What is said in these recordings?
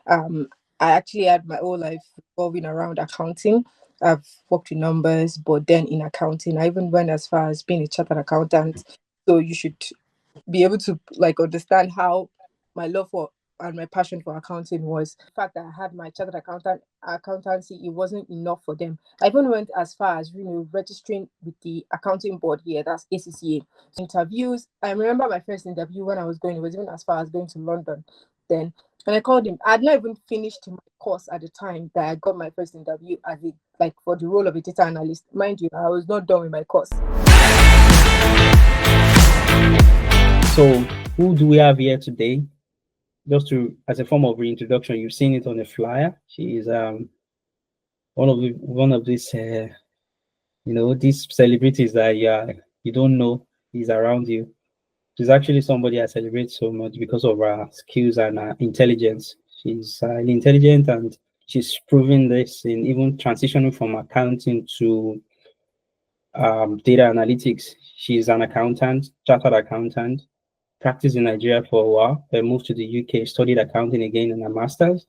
I actually had my whole life revolving around accounting. I've worked with numbers, but then in accounting, I even went as far as being a chartered accountant. So you should be able to like understand how my love for and my passion for accounting was. The fact that I had my chartered accountancy, it wasn't enough for them. I even went as far as registering with the accounting board here, that's ACCA. Interviews. I remember my first interview when I was going, it was even as far as going to London then. And I called him. I had not even finished my course at the time that I got my first interview as a like for the role of a data analyst. Mind you, I was not done with my course. So, who do we have here today? Just to as a form of reintroduction, you've seen it on the flyer. She is one of these these celebrities that you don't know is around you. She's actually somebody I celebrate so much because of her skills and her intelligence. She's highly intelligent, and she's proven this in even transitioning from accounting to data analytics. She's an accountant, chartered accountant, practiced in Nigeria for a while, then moved to the UK, studied accounting again in a master's,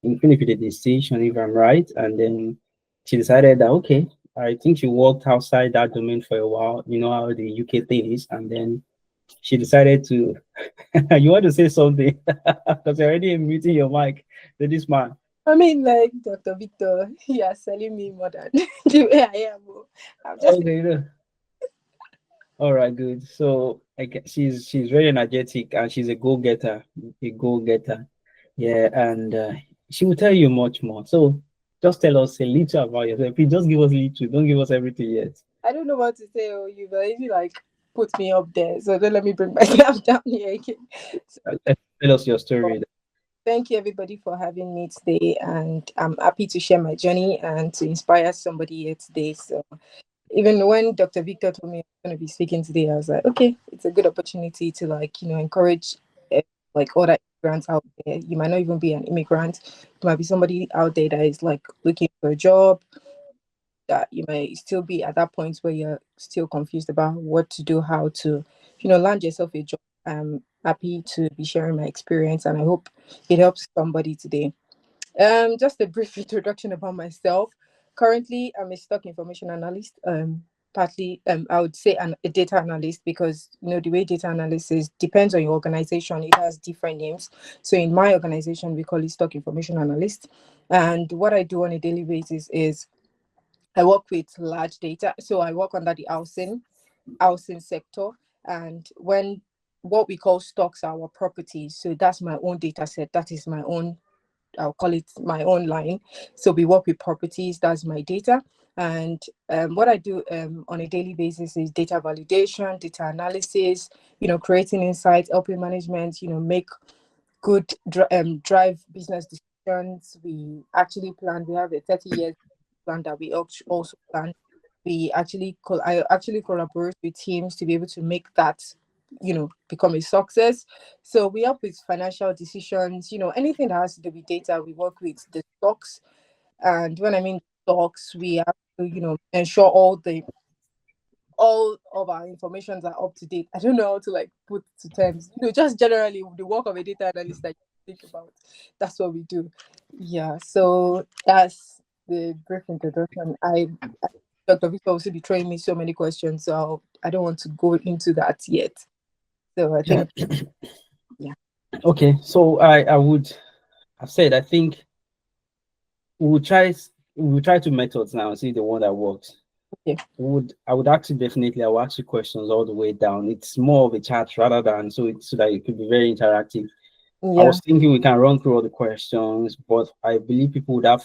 finished with a distinction, if I'm right. And then she decided that, okay, I think she worked outside that domain for a while, you know how the UK thing is. And then she decided to, you want to say something? Because you're already muting your mic to this man. I mean, like Dr. Victor, you are selling me more than the way I am. Oh. I'm just Okay, all right, good. So she's very energetic and she's a go-getter, a go-getter. Yeah, and she will tell you much more. So just tell us a little about yourself. Please just give us little. Don't give us everything yet. I don't know what to say. Oh, you've already like put me up there, so don't let me bring myself down here again. So, Tell us your story. thank you everybody for having me today, and I'm happy to share my journey and to inspire somebody here today. So even when Dr. Victor told me I'm going to be speaking today, I was like, okay, it's a good opportunity to like, encourage like other immigrants out there. You might not even be an immigrant. You might be somebody out there that is like looking for a job, that you may still be at that point where you're still confused about what to do, how to, land yourself a job. I'm happy to be sharing my experience and I hope it helps somebody today. Just a brief introduction about myself. Currently, I'm a stock information analyst. Partly, I would say a data analyst because the way data analysis depends on your organization. It has different names. So in my organization, we call it stock information analyst. And what I do on a daily basis is I work with large data. So I work under the housing sector. And when what we call stocks are our properties. So that's my own data set. That is my own, I'll call it my own line. So we work with properties, that's my data. And what I do on a daily basis is data validation, data analysis, creating insights, helping management, make good drive business decisions. We actually plan, we have a 30 years plan that we also plan. I actually collaborate with teams to be able to make that become a success. So we help with financial decisions, anything that has to do with data. We work with the stocks, and when I mean stocks, we have to ensure all of our informations are up to date. I don't know how to like put to terms, just generally the work of a data analyst that you think about. That's what we do. Yeah, so that's the brief introduction. Dr. Victor will also be throwing me so many questions, so I don't want to go into that yet. So I think, yeah. Okay, so I've said, I think we'll try we'll try two methods now and see the one that works. Okay. I would actually definitely I will ask you questions all the way down. It's more of a chat rather than so that it could be very interactive. I Yeah. was thinking we can run through all the questions, but I believe people would have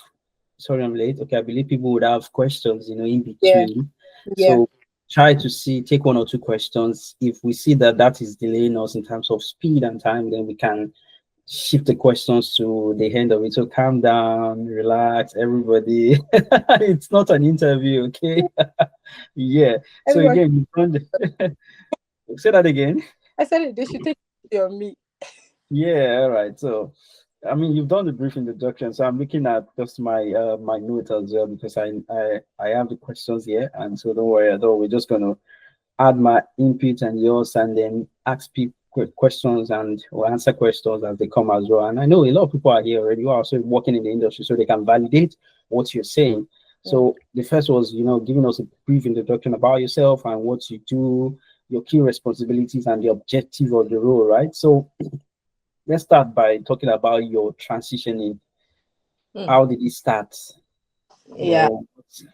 sorry I'm late. Okay, I believe people would have questions, in Yeah. between. Yeah. So try to take one or two questions. If we see that is delaying us in terms of speed and time, then we can shift the questions to the end of it. So calm down, relax, everybody. It's not an interview, okay? Yeah. So Everyone, again, say that again. I said it, they should take it on me. Yeah, all right. So I mean, you've done the brief introduction, so I'm looking at just my notes as well because I have the questions here, and so don't worry at all. We're just gonna add my input and yours, and then ask people questions and will answer questions as they come as well. And I know a lot of people are here already who are also working in the industry, so they can validate what you're saying. Yeah. So the first was, giving us a brief introduction about yourself and what you do, your key responsibilities and the objective of the role, right? So let's start by talking about your transitioning. Mm. How did it start? Yeah.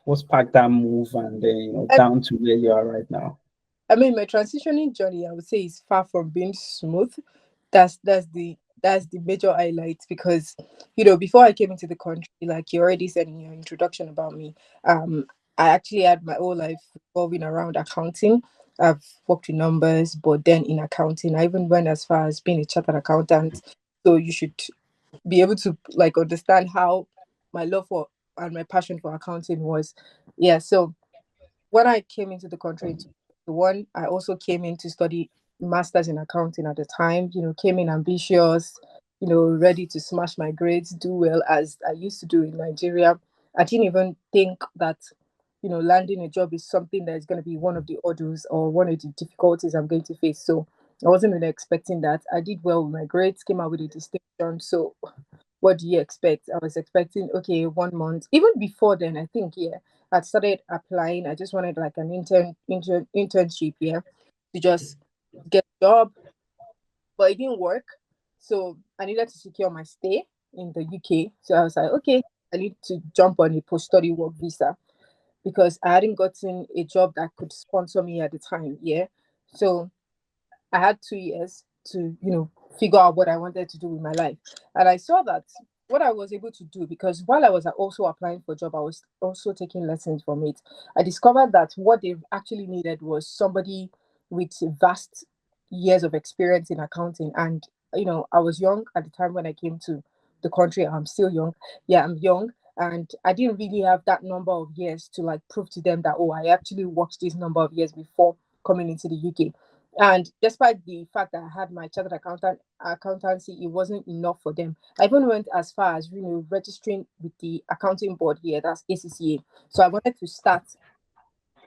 What sparked that move and then, I, down to where you are right now? I mean, my transitioning journey, I would say, is far from being smooth. That's the major highlight because, before I came into the country, like you already said in your introduction about me, um, I actually had my whole life revolving around accounting. I've worked with numbers, but then in accounting, I even went as far as being a chartered accountant. So you should be able to like understand how my love for and my passion for accounting was. Yeah, so when I came into the country in 2021, I also came in to study masters in accounting at the time. Came in ambitious, ready to smash my grades, do well as I used to do in Nigeria. I didn't even think that landing a job is something that is going to be one of the hurdles or one of the difficulties I'm going to face. So I wasn't really expecting that. I did well with my grades, came out with a distinction. So what do you expect? I was expecting, okay, 1 month. Even before then, I think, yeah, I'd started applying. I just wanted like an internship, yeah, to just get a job, but it didn't work. So I needed to secure my stay in the UK. So I was like, okay, I need to jump on a post study work visa because I hadn't gotten a job that could sponsor me at the time, yeah. So I had 2 years to, figure out what I wanted to do with my life. And I saw that what I was able to do, because while I was also applying for a job, I was also taking lessons from it. I discovered that what they actually needed was somebody with vast years of experience in accounting. And, I was young at the time when I came to the country. I'm still young. Yeah, I'm young. And I didn't really have that number of years to like prove to them that, oh, I actually worked this number of years before coming into the UK. And despite the fact that I had my chartered accountancy, it wasn't enough for them. I even went as far as registering with the accounting board here, that's ACCA. So I wanted to start.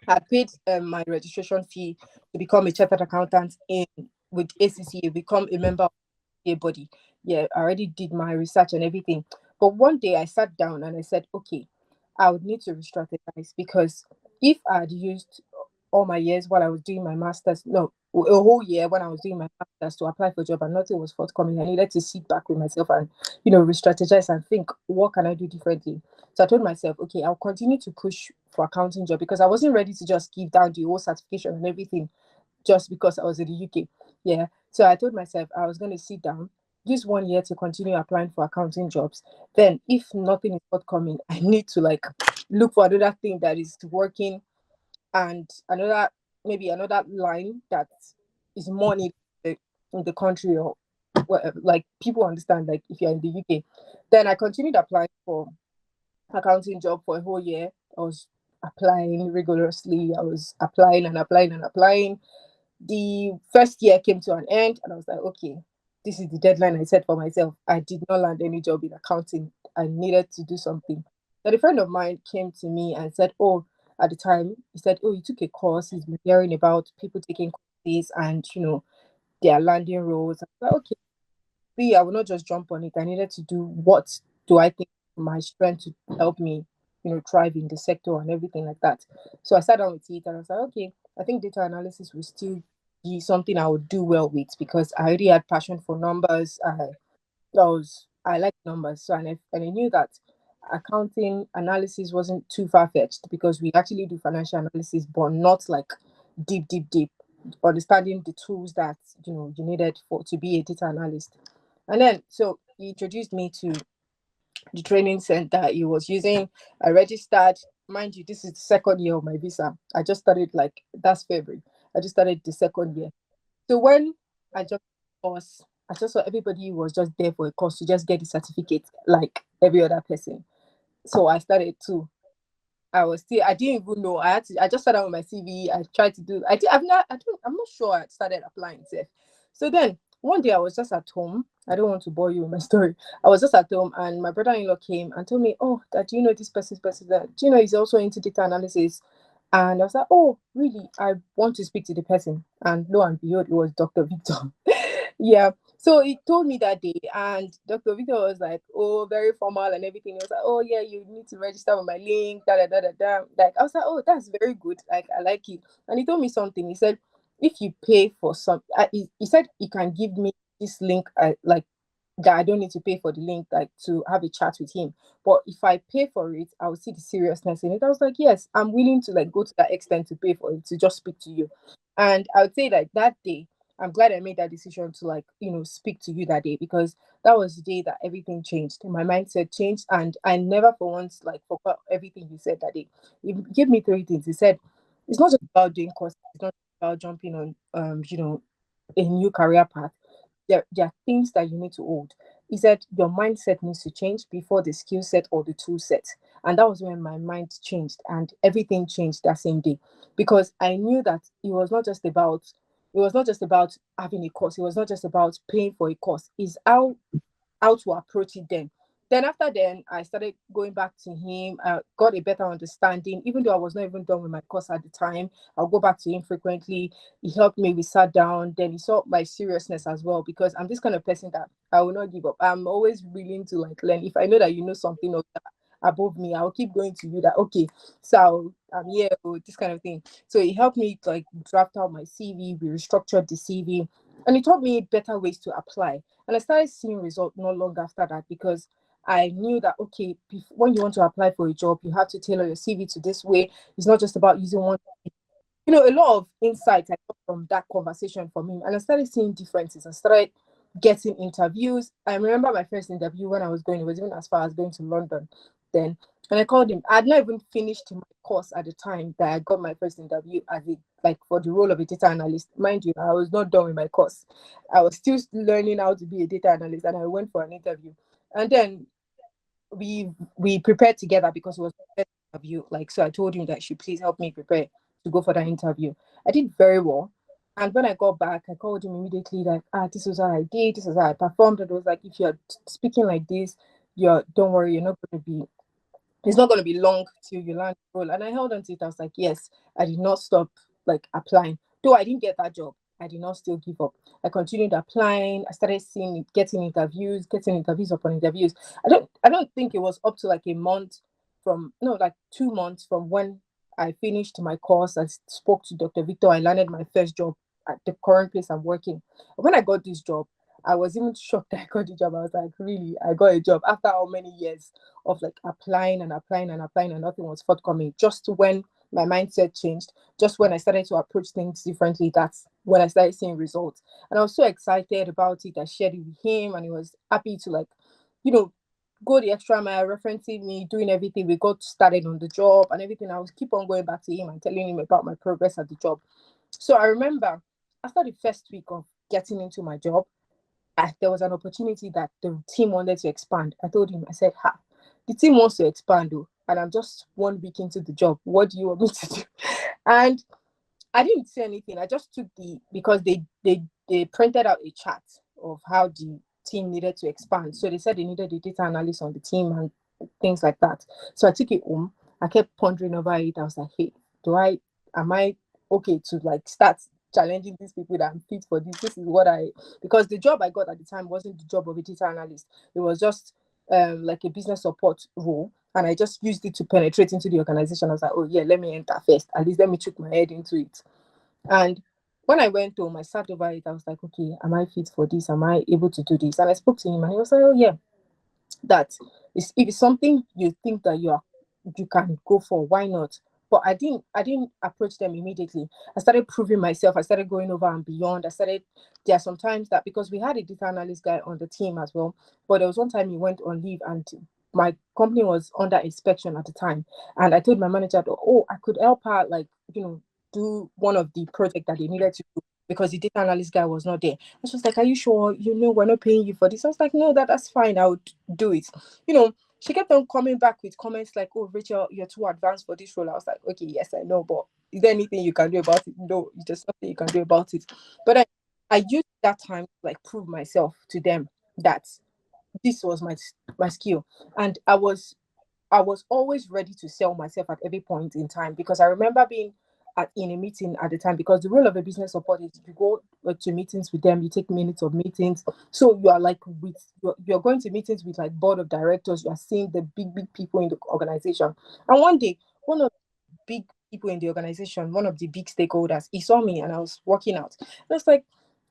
I paid my registration fee to become a chartered accountant in with ACCA, become a member of the body. Yeah, I already did my research and everything. But one day I sat down and I said, okay, I would need to re-strategize because if I had used all my years while I was doing my master's, no, a whole year when I was doing my master's to apply for a job and nothing was forthcoming, I needed to sit back with myself and, re-strategize and think, what can I do differently? So I told myself, okay, I'll continue to push for accounting job because I wasn't ready to just give down the whole certification and everything just because I was in the UK. Yeah. So I told myself I was going to sit down, use 1 year to continue applying for accounting jobs. Then, if nothing is forthcoming, I need to like look for another thing that is working and maybe another line that is more needed in the country or like people understand like if you're in the UK. Then I continued applying for accounting job for a whole year. I was applying rigorously. I was applying and applying and applying. The first year came to an end, and I was like, okay, this is the deadline I set for myself. I did not land any job in accounting. I needed to do something. Then a friend of mine came to me and said, oh, at the time, he said, oh, you took a course. He's been hearing about people taking courses and, they are landing roles. I was like, okay, I will not just jump on it. I needed to do what do I think my strength to help me, thrive in the sector and everything like that. So I sat down with it and I was like, okay, I think data analysis will still be something I would do well with because I already had passion for numbers. I like numbers. So and I knew that accounting analysis wasn't too far fetched because we actually do financial analysis, but not like deep, deep, deep. Understanding the tools that you needed for to be a data analyst. And then so he introduced me to the training center he was using. I registered. Mind you, this is the second year of my visa. I just started like that's February. I just started the second year. So when I just course, I just saw everybody was just there for a course to just get the certificate like every other person. So I started too. I didn't even know. I just sat down with my CV. I tried to do, I'm not sure I started applying it. So then one day I was just at home. I don't want to bore you with my story. I was just at home and my brother-in-law came and told me, oh, that you know this person, that, he's also into data analysis. And I was like, oh, really? I want to speak to the person. And lo and behold, it was Dr. Victor. Yeah. So he told me that day, and Dr. Victor was like, "Oh, very formal and everything." He was like, "Oh yeah, you need to register with my link." Da da da da da. Like I was like, "Oh, that's very good. Like I like it." And he told me something. He said, "If you pay for some, he said you can give me this link, like that I don't need to pay for the link, like to have a chat with him. But if I pay for it, I will see the seriousness in it." I was like, "Yes, I'm willing to like go to that extent to pay for it to just speak to you." And I would say like that day, I'm glad I made that decision to like, speak to you that day, because that was the day that everything changed. My mindset changed, and I never for once like forgot everything he said that day. He gave me three things. He said, it's not just about doing courses, it's not about jumping on a new career path. There are things that you need to hold. He said your mindset needs to change before the skill set or the tool set. And that was when my mind changed and everything changed that same day. Because I knew that it was not just about having a course, it was not just about paying for a course. It's how to approach it then. Then after then, I started going back to him. I got a better understanding, even though I was not even done with my course at the time. I'll go back to him frequently. He helped me. We sat down. Then he saw my seriousness as well, because I'm this kind of person that I will not give up. I'm always willing to like learn. If I know that you know something above me, I'll keep going to you that okay, so I'm here, this kind of thing. So he helped me like draft out my CV. We restructured the CV, and he taught me better ways to apply. And I started seeing results not long after that, because I knew that okay, when you want to apply for a job, you have to tailor your CV to this way. It's not just about using one. A lot of insights I got from that conversation from him, and I started seeing differences. I started getting interviews. I remember my first interview when I was going, it was even as far as going to London then. And I called him. I had not even finished my course at the time that I got my first interview as a like for the role of a data analyst. Mind you, I was not done with my course. I was still learning how to be a data analyst, and I went for an interview. And then we prepared together because it was my first interview. Like so, I told him that he should please help me prepare to go for that interview. I did very well. And when I got back, I called him immediately, like, this was how I did, this was how I performed. And it was like, if you're speaking like this, you're don't worry, you're not gonna be it's not going to be long till you land the role. And I held on to it. I was like, yes, I did not stop like applying. Though I didn't get that job, I did not still give up. I continued applying. I started seeing getting interviews upon interviews. I don't think it was up to like a month from no, like 2 months from when I finished my course. I spoke to Dr. Victor. I landed my first job at the current place I'm working. When I got this job, I was even shocked that I got the job. I was like, really? I got a job after how many years of like applying and applying and applying, and nothing was forthcoming. Just when my mindset changed, just when I started to approach things differently, that's when I started seeing results. And I was so excited about it. I shared it with him, and he was happy to like, you know, go the extra mile, referencing me, doing everything. We got started on the job and everything. I was keep on going back to him and telling him about my progress at the job. So I remember after the first week of getting into my job, there was an opportunity that the team wanted to expand. I told him, I said, the team wants to expand, though, and I'm just 1 week into the job. What do you want me to do? And I didn't say anything. I just took because they printed out a chart of how the team needed to expand. So they said they needed a data analyst on the team and things like that. So I took it home. I kept pondering over it. I was like, hey, am I okay to like start challenging these people that I'm fit for this? This is what because the job I got at the time wasn't the job of a data analyst. It was just like a business support role. And I just used it to penetrate into the organization. I was like, oh yeah, let me enter first. At least let me chuck my head into it. And when I went home, I sat over it. I was like, okay, am I fit for this? Am I able to do this? And I spoke to him, and he was like, oh yeah, that if it's something you think that you can go for, why not? But I didn't approach them immediately. I started proving myself. I started going over and beyond. There are sometimes that because we had a data analyst guy on the team as well, but there was one time he went on leave, and my company was under inspection at the time. And I told my manager that, oh, I could help her, like, do one of the project that they needed to do, because the data analyst guy was not there. And she was like, are you sure? We're not paying you for this. I was like, no, that's fine. I would do it. She kept on coming back with comments like, oh, Rachel, you're too advanced for this role. I was like, okay, yes, I know, but is there anything you can do about it? No, there's nothing you can do about it. But I used that time to like prove myself to them that this was my skill. And I was always ready to sell myself at every point in time, because I remember being in a meeting at the time, because the role of a business support is you go to meetings with them, you take minutes of meetings. So you are like you're going to meetings with like board of directors, you are seeing the big people in the organization. And one day, one of big people in the organization, one of the big stakeholders, he saw me and I was working out. And I was like,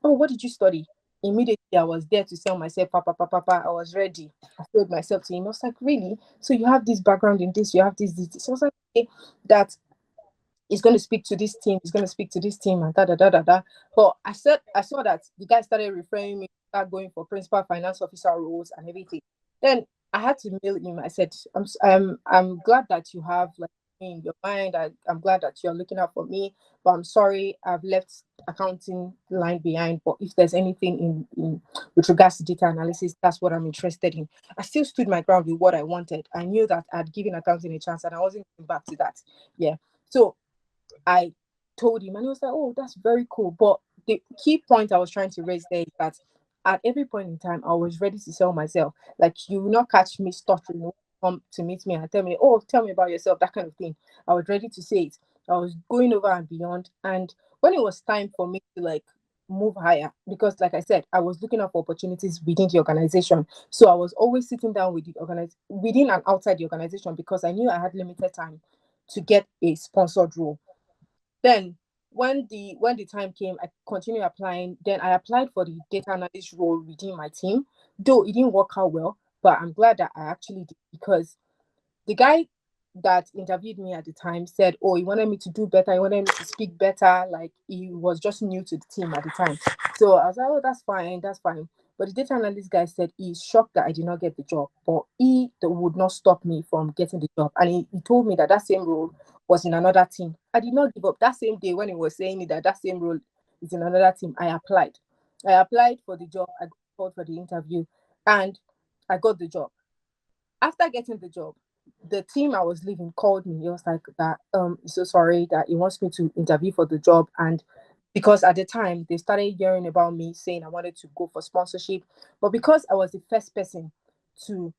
"Oh, what did you study?" Immediately, I was there to sell myself. Papa, papa, papa. I was ready. I sold myself to him. I was like, "Really? So you have this background in this? You have this." So I was like, "Okay, that he's going to speak to this team. He's going to speak to this team and da da da da da." But I saw that the guy started referring me, start going for principal finance officer roles and everything. Then I had to mail him. I said, I'm glad that you have like me in your mind. I'm glad that you're looking out for me, but I'm sorry, I've left accounting line behind. But if there's anything in with regards to data analysis, that's what I'm interested in. I still stood my ground with what I wanted. I knew that I'd given accounting a chance and I wasn't going back to that. Yeah. So I told him, and he was like, "Oh, that's very cool." But the key point I was trying to raise there is that at every point in time, I was ready to sell myself. Like, you will not catch me stuttering when you come to meet me and tell me, "Oh, tell me about yourself," that kind of thing. I was ready to say it. I was going over and beyond. And when it was time for me to like move higher, because like I said, I was looking up for opportunities within the organization. So I was always sitting down with the within and outside the organization, because I knew I had limited time to get a sponsored role. Then when the time came, I continued applying. Then I applied for the data analyst role within my team, though it didn't work out well. But I'm glad that I actually did, because the guy that interviewed me at the time said, "Oh, he wanted me to do better. He wanted me to speak better." Like, he was just new to the team at the time. So I was like, "Oh, that's fine, that's fine." But the data analyst guy said he's shocked that I did not get the job, but would not stop me from getting the job. And he told me that that same role was in another team. I did not give up. That same day when he was saying it, that that same role is in another team, I applied. I applied for the job. I got called for the interview, and I got the job. After getting the job, the team I was leaving called me. He was like, "That so sorry that he wants me to interview for the job." And because at the time they started hearing about me saying I wanted to go for sponsorship, but because I was the first person to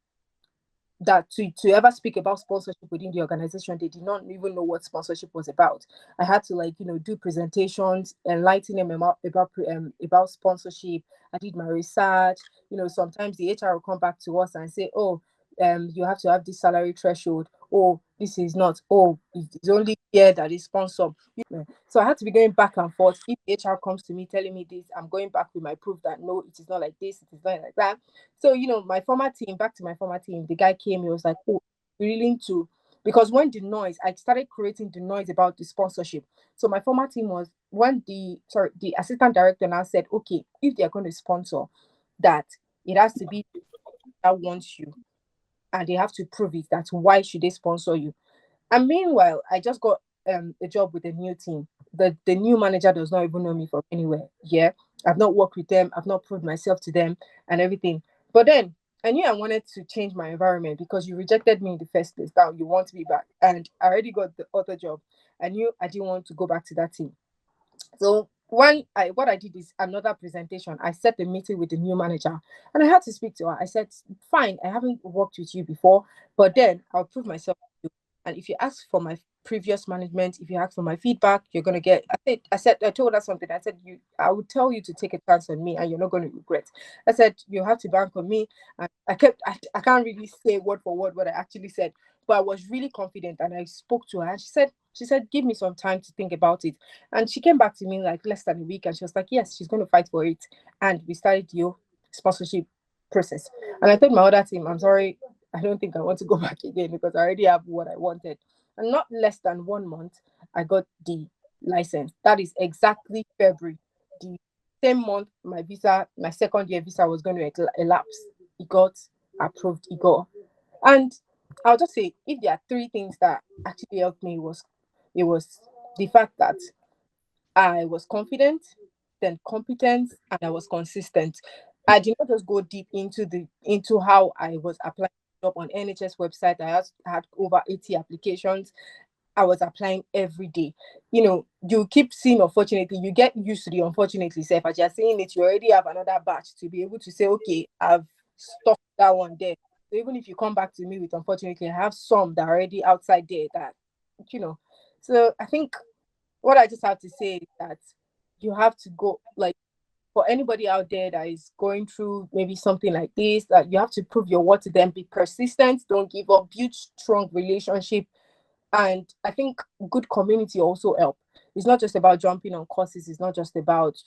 to ever speak about sponsorship within the organization, they did not even know what sponsorship was about. I had to, like, do presentations, enlighten them about sponsorship. I did my research. Sometimes the HR will come back to us and say, "Oh, you have to have this salary threshold. Oh, this is not. Oh, it's only here that is sponsored." So I had to be going back and forth. If HR comes to me telling me this, I'm going back with my proof that no, it is not like this, it is not like that. So, my former team, back to my former team, the guy came, he was like, "Oh, willing to," because when I started creating the noise about the sponsorship. So my former team was, when the assistant director now said, "Okay, if they're going to sponsor, that it has to be that wants you, and they have to prove it. That's why should they sponsor you?" And meanwhile, I just got a job with a new team. The new manager does not even know me from anywhere. Yeah, I've not worked with them. I've not proved myself to them and everything. But then I knew I wanted to change my environment, because you rejected me in the first place. Now you want me back, and I already got the other job. I knew I didn't want to go back to that team. So what I did is another presentation. I set a meeting with the new manager, and I had to speak to her. I said, "Fine, I haven't worked with you before, but then I'll prove myself to you. And if you ask for my previous management, if you ask for my feedback, you're gonna get." I told her something. I said, I would tell you to take a chance on me, and you're not going to regret. I said, "You have to bank on me." And I can't really say word for word what I actually said, but I was really confident, and I spoke to her, and she said, "Give me some time to think about it." And she came back to me like less than a week, and she was like, "Yes, she's going to fight for it." And we started the sponsorship process. And I told my other team, "I'm sorry, I don't think I want to go back again, because I already have what I wanted." And not less than 1 month, I got the license. That is exactly February. The same month my second year visa was going to elapse. It got approved. It got. And I'll just say, if there are three things that actually helped me, it was the fact that I was confident, then competent, and I was consistent. I did not just go deep into how I was applying job on NHS website. I had over 80 applications. I was applying every day. You keep seeing unfortunately, you get used to the unfortunately self. As you're saying it, you already have another batch to be able to say, "Okay, I've stopped that one there." So even if you come back to me with unfortunately, I have some that are already outside there that, you know. So I think what I just have to say is that you have to go, like, for anybody out there that is going through maybe something like this, that you have to prove your worth to them. Be persistent, don't give up, build strong relationship. And I think good community also help. It's not just about jumping on courses. It's not just about,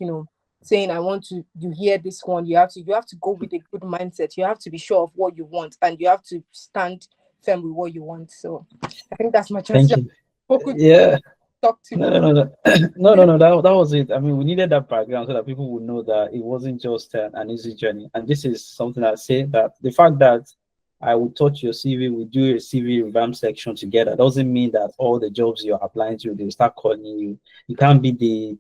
saying I want to, you hear this one. You have to go with a good mindset. You have to be sure of what you want, and you have to stand firm with what you want. So I think that's my just Thank you. spoken to Yeah. talk too No, much. no, no, no, no, no, no. That was it. I mean, we needed that background so that people would know that it wasn't just an easy journey. And this is something I say, that the fact that I will touch your CV, we do a CV revamp section together, doesn't mean that all the jobs you're applying to, they'll start calling you. You can't be the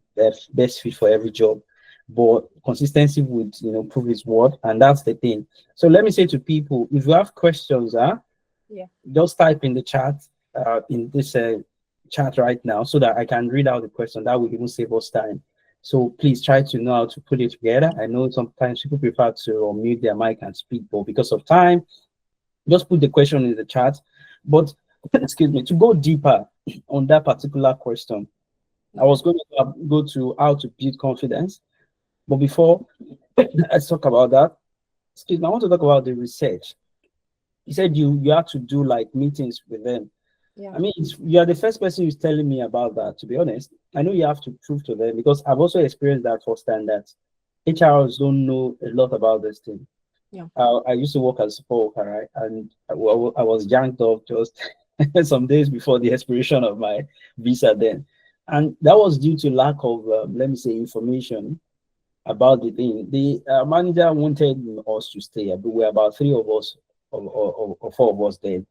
best fit for every job, but consistency would, prove its worth, and that's the thing. So let me say to people, if you have questions, Yeah. just type in the chat, in this chat right now, so that I can read out the question. That will even save us time. So please try to know how to put it together. I know sometimes people prefer to unmute their mic and speak, but because of time, just put the question in the chat. But excuse me, to go deeper on that particular question, I Yeah. was going to go to how to build confidence. But before let's talk about that, excuse me, I want to talk about the research. You said you had to do like meetings with them. Yeah. I mean, you are the first person who's telling me about that, to be honest. I know you have to prove to them, because I've also experienced that firsthand, that HRs don't know a lot about this thing. Yeah. I used to work as a support worker, right? And I was yanked off just some days before the expiration of my visa then. And that was due to lack of, let me say, information about the thing. The manager wanted us to stay, but we were about three of us, or four of us then,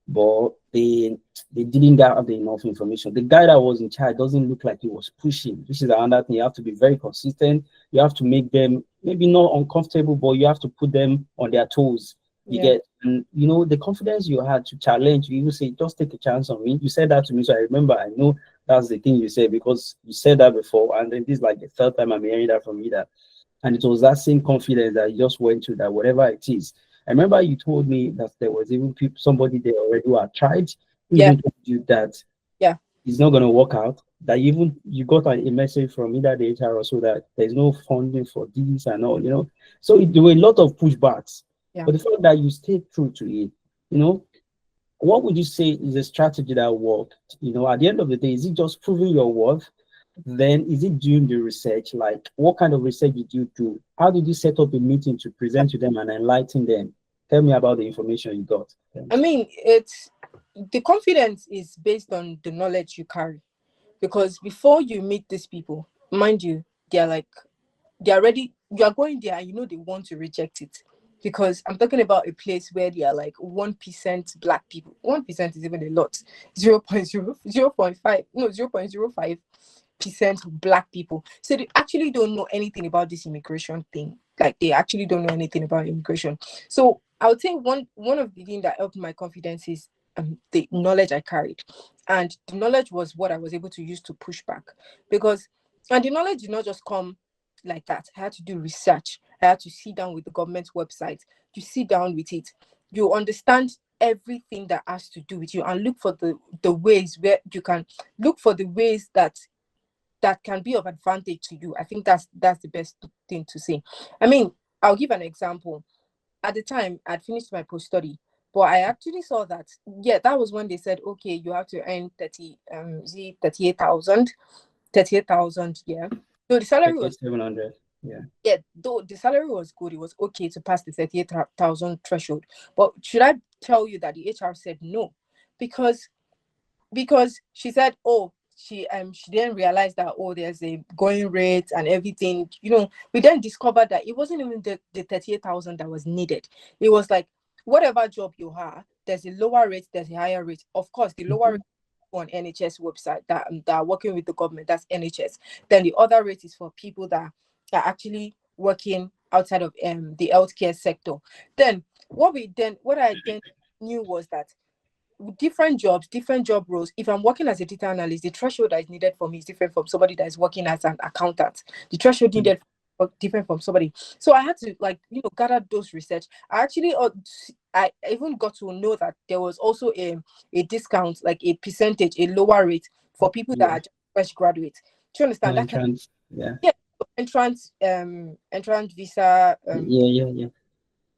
but they didn't have enough information. The guy that was in charge doesn't look like he was pushing. This is another thing. You have to be very consistent. You have to make them maybe not uncomfortable, but you have to put them on their toes. You Yeah. get, and the confidence you had to challenge. You even say, just take a chance on me. You said that to me, so I remember. I know that's the thing you said, because you said that before, and then this is like the third time I'm hearing that from you. That, and it was that same confidence that you just went to, that whatever it is. I remember you told me that there was even people, somebody there already who had tried, who Yeah. even told you that Yeah. it's not going to work out. That even you got a message from either the HR or so, that there's no funding for this and all. So there were a lot of pushbacks. Yeah. But the fact that you stayed true to it, you know, what would you say is a strategy that worked? At the end of the day, is it just proving your worth? Then is it doing the research? Like, what kind of research did you do? How did you set up a meeting to present to them and enlighten them? Tell me about the information you got. I Thanks. mean, it's the confidence is based on the knowledge you carry. Because before you meet these people, mind you, they're like, they're ready. You are going there and they want to reject it. Because I'm talking about a place where they are like 1% black people. 1% is even a lot. 0.5, no, 0.05% black people. So they actually don't know anything about this immigration thing. Like, they actually don't know anything about immigration. So I would say one of the things that helped my confidence is the knowledge I carried. And the knowledge was what I was able to use to push back. Because, and the knowledge did not just come like that. I had to do research. I had to sit down with the government website. You sit down with it. You understand everything that has to do with you, and look for the ways where you can look for the ways that can be of advantage to you. I think that's the best thing to say. I mean, I'll give an example. At the time, I'd finished my post study, but I actually saw that, yeah, that was when they said, okay, you have to earn 38,000, 38,000. Yeah. So the salary was, 700. Yeah. yeah, though the salary was good, it was okay to pass the 38,000 threshold. But should I tell you that the HR said no? Because she said, oh, she didn't realize that, oh, there's a going rate and everything. We then discovered that it wasn't even the 38,000 that was needed. It was like, whatever job you have, there's a lower rate, there's a higher rate. Of course, the lower rate on NHS website that are working with the government, that's NHS. Then the other rate is for people that are actually working outside of the healthcare sector. Then what I then knew was that different jobs, different job roles. If I'm working as a data analyst, the threshold that is needed for me is different from somebody that is working as an accountant. The threshold needed different from somebody. So I had to, like, gather those research. I even got to know that there was also a discount, like a percentage, a lower rate for people that Yeah. are fresh graduate. Do you understand No that kind? entrance. Yeah. Yeah, entrance visa, Yeah, yeah, yeah.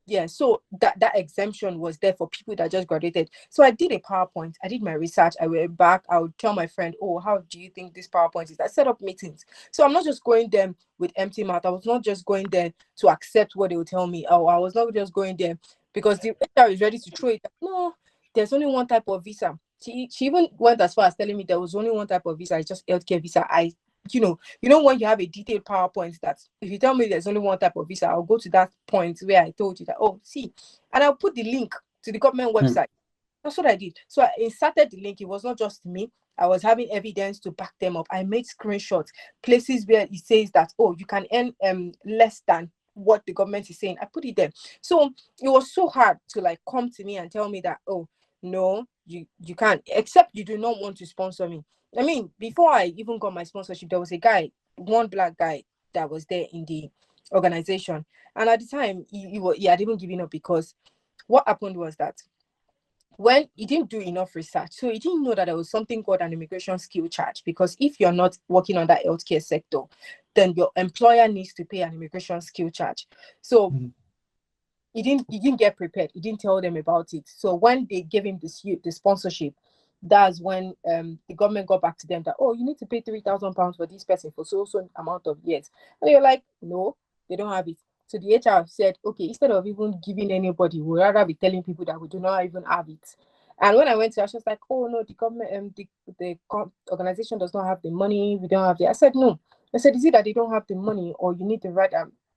yeah, so that exemption was there for people that just graduated. So I did a PowerPoint, I did my research, I went back, I would tell my friend, oh, how do you think this PowerPoint is? I set up meetings. So I'm not just going there with empty mouth. I was not just going there to accept what they would tell me. Oh, I was not just going there because the HR is ready to throw it. No, there's only one type of visa. She even went as far as telling me there was only one type of visa, it's just healthcare visa. You know when you have a detailed PowerPoint, that if you tell me there's only one type of visa, I'll go to that point where I told you that, oh, see, and I'll put the link to the government Hmm. website. That's what I did. So I inserted the link. It was not just me. I was having evidence to back them up. I made screenshots, places where it says that, oh, you can earn less than what the government is saying. I put it there. So it was so hard to like come to me and tell me that, oh, no, you can't, except you do not want to sponsor me. I mean, before I even got my sponsorship, there was a guy, one black guy that was there in the organization. And at the time, he had even given up because what happened was that when he didn't do enough research, so he didn't know that there was something called an immigration skill charge. Because if you're not working on that healthcare sector, then your employer needs to pay an immigration skill charge. So Hmm. he didn't get prepared. He didn't tell them about it. So when they gave him the sponsorship, that's when the government got back to them that, oh, you need to pay £3,000 for this person for so amount of years. And you're like, no, they don't have it. So the HR said, okay, instead of even giving anybody, we'd rather be telling people that we do not even have it. And when I went to, I was just like, oh no, the government, organization does not have the money. We don't have the. I said no. I said, is it that they don't have the money, or you need the right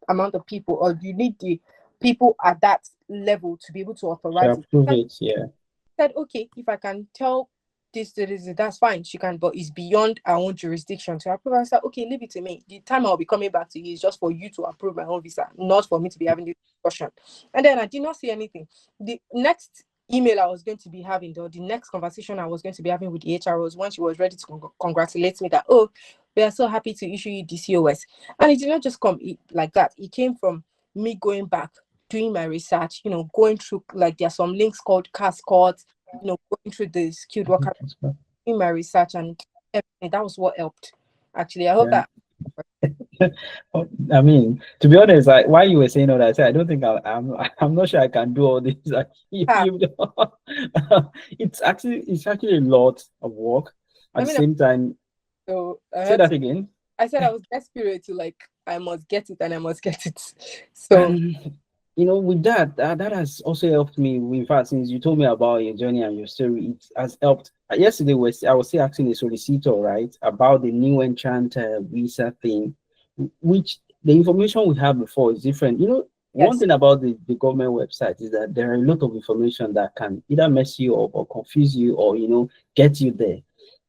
amount of people, or you need the people at that level to be able to To authorize it? approve I it, yeah. said, okay, if I can tell this, that's fine. She can, but it's beyond our own jurisdiction to approve. I said, okay, leave it to me. The time I'll be coming back to you is just for you to approve my own visa, not for me to be having this discussion. And then I did not see anything. The next email I was going to be having, or the next conversation I was going to be having with the HR was when she was ready to congratulate me that, oh, we are so happy to issue you the COS. And it did not just come like that. It came from me going back, doing my research, going through, like, there's some links called Cascot, going through the skilled Mhm. worker, That's good. doing my research and everything. That was what helped. Actually, I hope Yeah. that. Oh, I mean, to be honest, while you were saying all that, I said, I don't think I'm not sure I can do all this. Like, Ah, it's actually a lot of work. At I the mean, same time, so I say had that to. again. I said I was desperate to, like, I must get it and I must get it. So And with that has also helped me. In fact, since you told me about your journey and your story, it has helped. Yesterday I was still asking a solicitor, right, about the new entrant visa thing, which the information we had before is different. One yes, thing about the government website is that there are a lot of information that can either mess you up or confuse you, or get you there.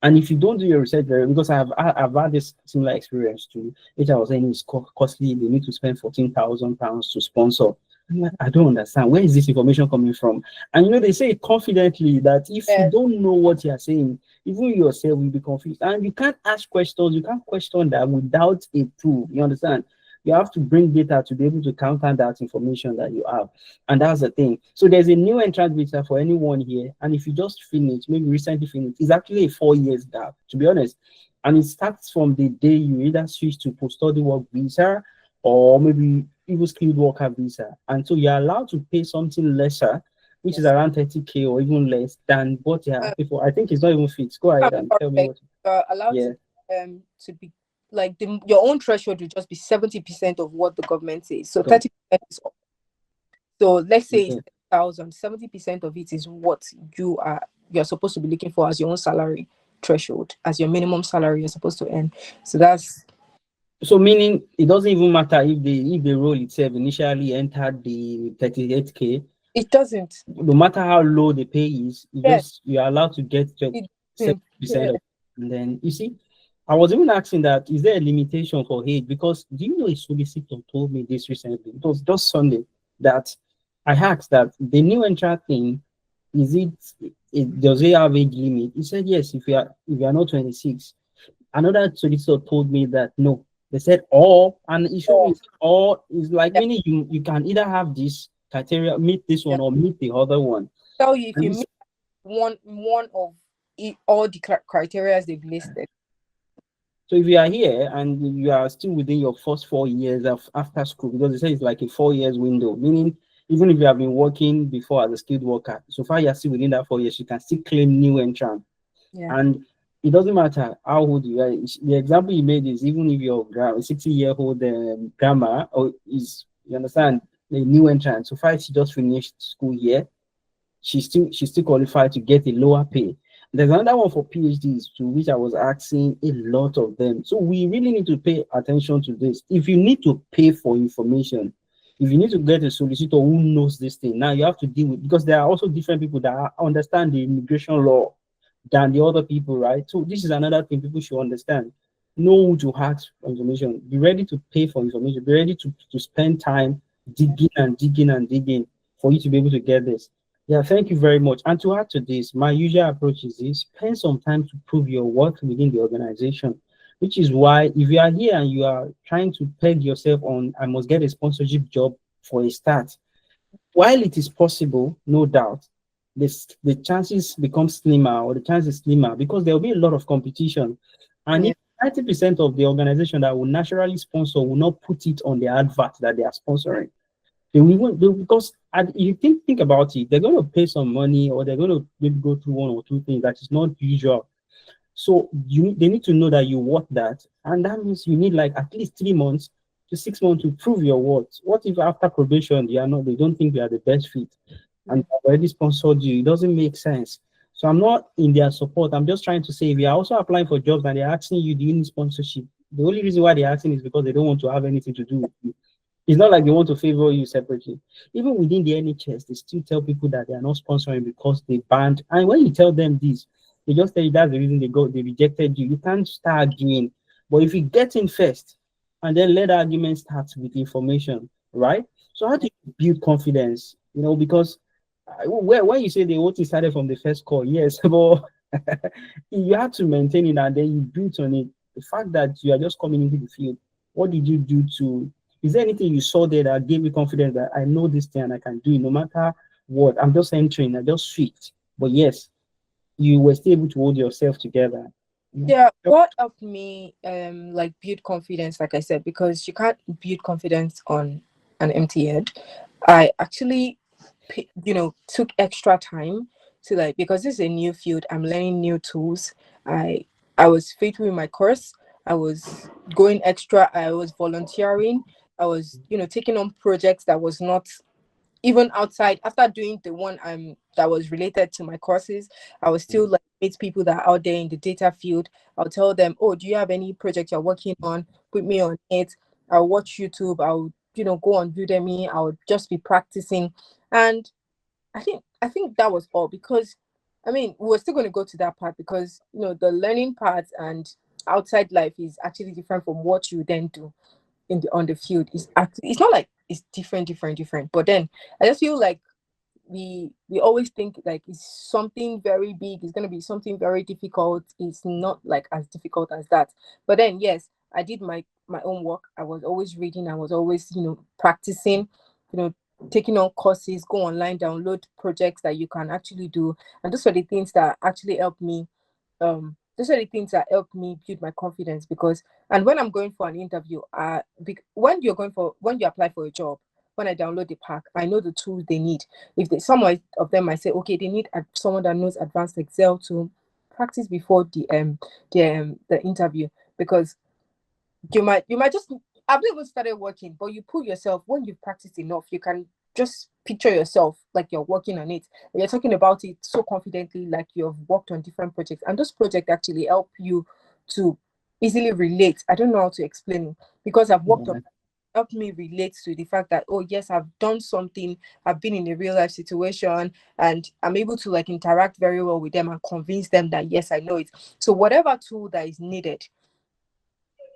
And if you don't do your research because I've had this similar experience too, which I was saying is costly. They need to spend £14,000 to sponsor. I'm like, I don't understand. Where is this information coming from? And they say it confidently that if you yes, don't know what you're saying, even yourself will be confused. And you can't ask questions, you can't question that without a proof. You understand? You have to bring data to be able to counter that information that you have. And that's the thing. So there's a new entrant visa for anyone here. And if you just finish, maybe recently finished, it's actually a 4 years gap, to be honest. And it starts from the day you either switch to post-study work visa or maybe even skilled worker visa. And so you're allowed to pay something lesser, which is yes. around 30K or even less than what you Um, have before. I think it's not even fixed. Go I'm ahead and tell me correct. what. You're allowed Yeah. to be, like, your own threshold will just be 70% of what the government says. So Go. 30% is, so let's say it's Okay. 1,000. 70% of it is what you're supposed to be looking for as your own salary threshold, as your minimum salary you're supposed to earn. So that's So meaning it doesn't even matter if the role itself initially entered the 38K, it doesn't. no matter how low the pay is, Yes, you're allowed to get it doesn't. 70% Yeah. of it. And then you see, I was even asking that, is there a limitation for age? Because do you know a solicitor told me this recently? It was just Sunday that I asked that the new entrant thing, does it have age limit? He said yes, if you are not 26. Another solicitor told me that no. They said all, and it showed Oh, me all is like yeah, meaning you can either have this criteria, meet this yeah. one, or meet the other one. Tell you if And you this, meet one of all the criteria they've listed. So if you are here and you are still within your first 4 years of after school, because they say it's like a 4 years window, meaning even if you have been working before as a skilled worker, so far you're still within that 4 years, you can still claim new entrant. Yeah. And it doesn't matter how old you are. The example you made is even if your 60-year-old grandma or is, you understand, a new entrant, so far she just finished school year, she's still qualified to get a lower pay. There's another one for PhDs to which I was asking a lot of them. So we really need to pay attention to this. If you need to pay for information, if you need to get a solicitor who knows this thing, now you have to deal with, because there are also different people that understand the immigration law than the other people, right? So this is another thing people should understand. Know who to ask for information. Be ready to pay for information. Be ready to spend time digging and digging and digging for you to be able to get this. Yeah, thank you very much. And to add to this, my usual approach is this: spend some time to prove your worth within the organization, which is why if you are here and you are trying to peg yourself on, I must get a sponsorship job for a start, while it is possible, no doubt, the chances become slimmer, or the chance is slimmer because there will be a lot of competition. And Yeah. if 90% of the organization that will naturally sponsor will not put it on the advert that they are sponsoring, because you think about it, they're going to pay some money or they're going to maybe go through one or two things that is not usual. So they need to know that you want that, and that means you need like at least 3 months to 6 months to prove your worth. What if after probation they don't think you are the best fit and Mm. they've already sponsored you? It doesn't make sense. So I'm not in their support. I'm just trying to say if you're also applying for jobs and they're asking you, do you need sponsorship? The only reason why they're asking is because they don't want to have anything to do with you. It's not like they want to favor you separately. Even within the NHS, they still tell people that they are not sponsoring because they banned. And when you tell them this, they just tell you that's the reason they rejected you. You can't start arguing. But if you get in first and then let the argument start with information, right? So how do you build confidence? Because where you say the whole thing started from the first call, yes, but you have to maintain it and then you build on it. The fact that you are just coming into the field, what did you do to is there anything you saw there that gave you confidence that I know this thing and I can do it no matter what? I'm just entering, I just switched. But yes, you were still able to hold yourself together. Yeah, what helped me like build confidence, like I said, because you can't build confidence on an empty head. I actually took extra time to, like, because this is a new field, I'm learning new tools. I was faithful in my course. I was going extra, I was volunteering, I was taking on projects that was not even outside. After doing the one that was related to my courses, I was still like meet people that are out there in the data field. I'll tell them, oh, do you have any project you're working on? Put me on it. I'll watch YouTube. I'll go on Udemy. I'll just be practicing. And I think that was all, because I mean we were still going to go to that part, because the learning part and outside life is actually different from what you then do on the field. Is actually, it's not like it's different, but then I just feel like we always think like it's something very big, it's going to be something very difficult. It's not like as difficult as that. But then yes, I did my own work. I was always reading, I was always practicing, you know taking on courses, go online, download projects that you can actually do. And those are the things that actually helped me, those are the things that helped me build my confidence. Because, and when I'm going for an interview, when you apply for a job, when I download the pack, I know the tools they need. If they, some of them might say, okay, they need someone that knows advanced Excel to practice before the interview. Because you might just, I've not even started working, but you put yourself, when you've practiced enough, you can just picture yourself like you're working on it. And you're talking about it so confidently, like you've worked on different projects. And those projects actually help you to easily relate. I don't know how to explain it, because I've worked on, Yeah. helped me relate to the fact that, oh yes, I've done something, I've been in a real life situation, and I'm able to like interact very well with them and convince them that yes, I know it. So whatever tool that is needed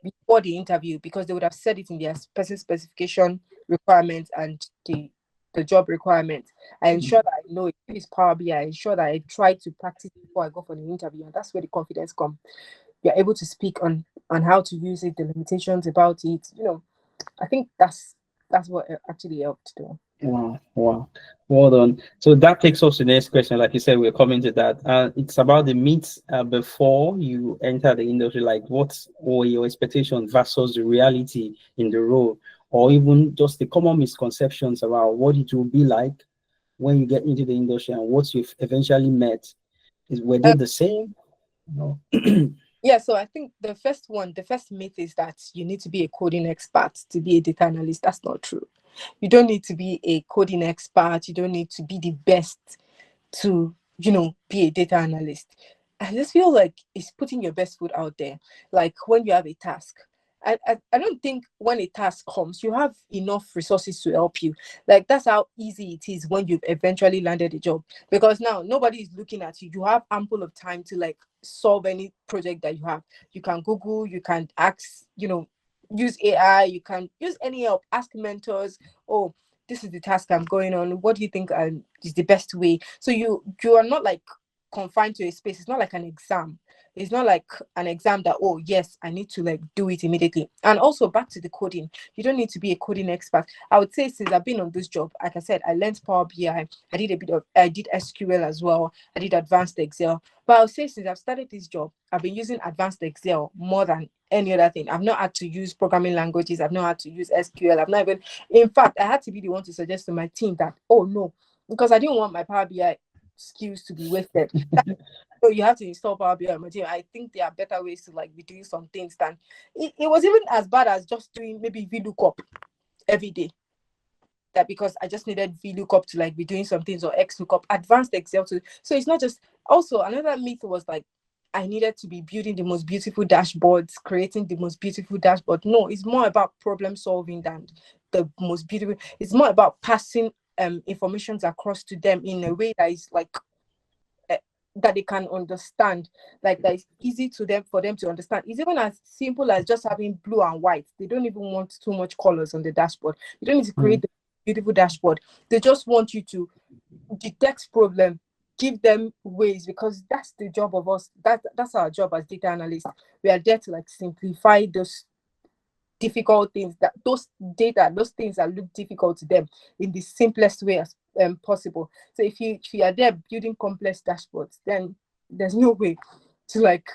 before the interview, because they would have said it in their person specification requirements and the job requirements. I ensure that I know it. If it's Power BI, I ensure that I try to practice before I go for the interview, and that's where the confidence comes. You're able to speak on how to use it, the limitations about it. I think that's what it actually helped though. Wow, wow. Well done. So that takes us to the next question. Like you said, we're coming to that. It's about the myths before you enter the industry, like what's or your expectation versus the reality in the role, or even just the common misconceptions about what it will be like when you get into the industry and what you've eventually met. Is were they Uh, the same? No. yeah, so I think the first myth is that you need to be a coding expert to be a data analyst. That's not true. You don't need to be a coding expert. You don't need to be the best to, be a data analyst. I just feel like it's putting your best foot out there. Like when you have a task, I don't think when a task comes, you have enough resources to help you. Like that's how easy it is when you've eventually landed a job. Because now nobody is looking at you. You have ample of time to like solve any project that you have. You can Google, you can ask, use AI, you can use any help, ask mentors. Oh, this is the task I'm going on. What do you think is the best way? So you are not like confined to a space. It's not like an exam. It's not like an exam that, oh yes, I need to like do it immediately. And also back to the coding, you don't need to be a coding expert. I would say since I've been on this job, like I said, I learned Power BI. I did SQL as well. I did advanced Excel. But I would say since I've started this job, I've been using advanced Excel more than any other thing. I've not had to use programming languages. I've not had to use SQL. I've not even, in fact, I had to be the one to suggest to my team that, oh no, because I didn't want my Power BI skills to be wasted. So you have to install Power BI on my team. I think there are better ways to like be doing some things than it was even as bad as just doing maybe VLOOKUP every day. That because I just needed VLOOKUP to like be doing some things or XLOOKUP, advanced Excel to. So it's not just. Also, another myth was like I needed to be building the most beautiful dashboards, creating the most beautiful dashboard. No, it's more about problem solving than the most beautiful. It's more about passing informations across to them in a way that is like uh, that they can understand, like that is easy to them for them to understand. It's even as simple as just having blue and white. They don't even want too much colors on the dashboard. You don't need to create Mm. the beautiful dashboard. They just want you to detect problem, give them ways, because that's the job of us. That's our job as data analysts. We are there to like simplify those difficult things, that those things that look difficult to them in the simplest way as possible. So if you are there building complex dashboards, then there's no way to like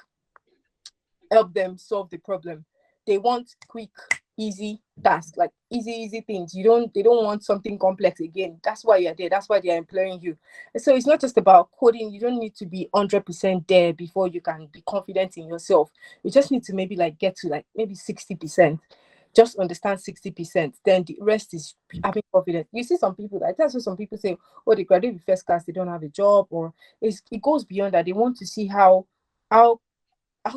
help them solve the problem. They want quick, easy tasks, like easy things. They don't want something complex again. That's why you're there. That's why they're employing you. And so it's not just about coding. You don't need to be 100% there before you can be confident in yourself. You just need to maybe like get to like maybe 60%. Just understand 60%. Then the rest is having confidence. You see some people, like that's what some people say, oh, they graduate with first class, they don't have a job, or it goes beyond that. They want to see how how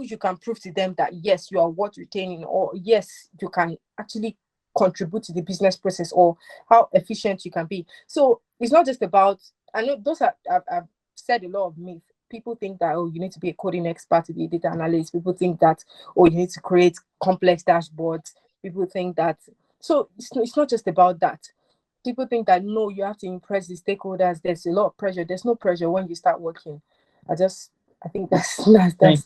you can prove to them that yes, you are worth retaining, or yes, you can actually contribute to the business process, or how efficient you can be. So it's not just about, I know those are I've said a lot of myths. People think that, oh, you need to be a coding expert to be a data analyst. People think that, oh, you need to create complex dashboards. People think that, so it's not just about that. People think that, no, you have to impress the stakeholders. There's a lot of pressure. There's no pressure when you start working. I just I think that's that's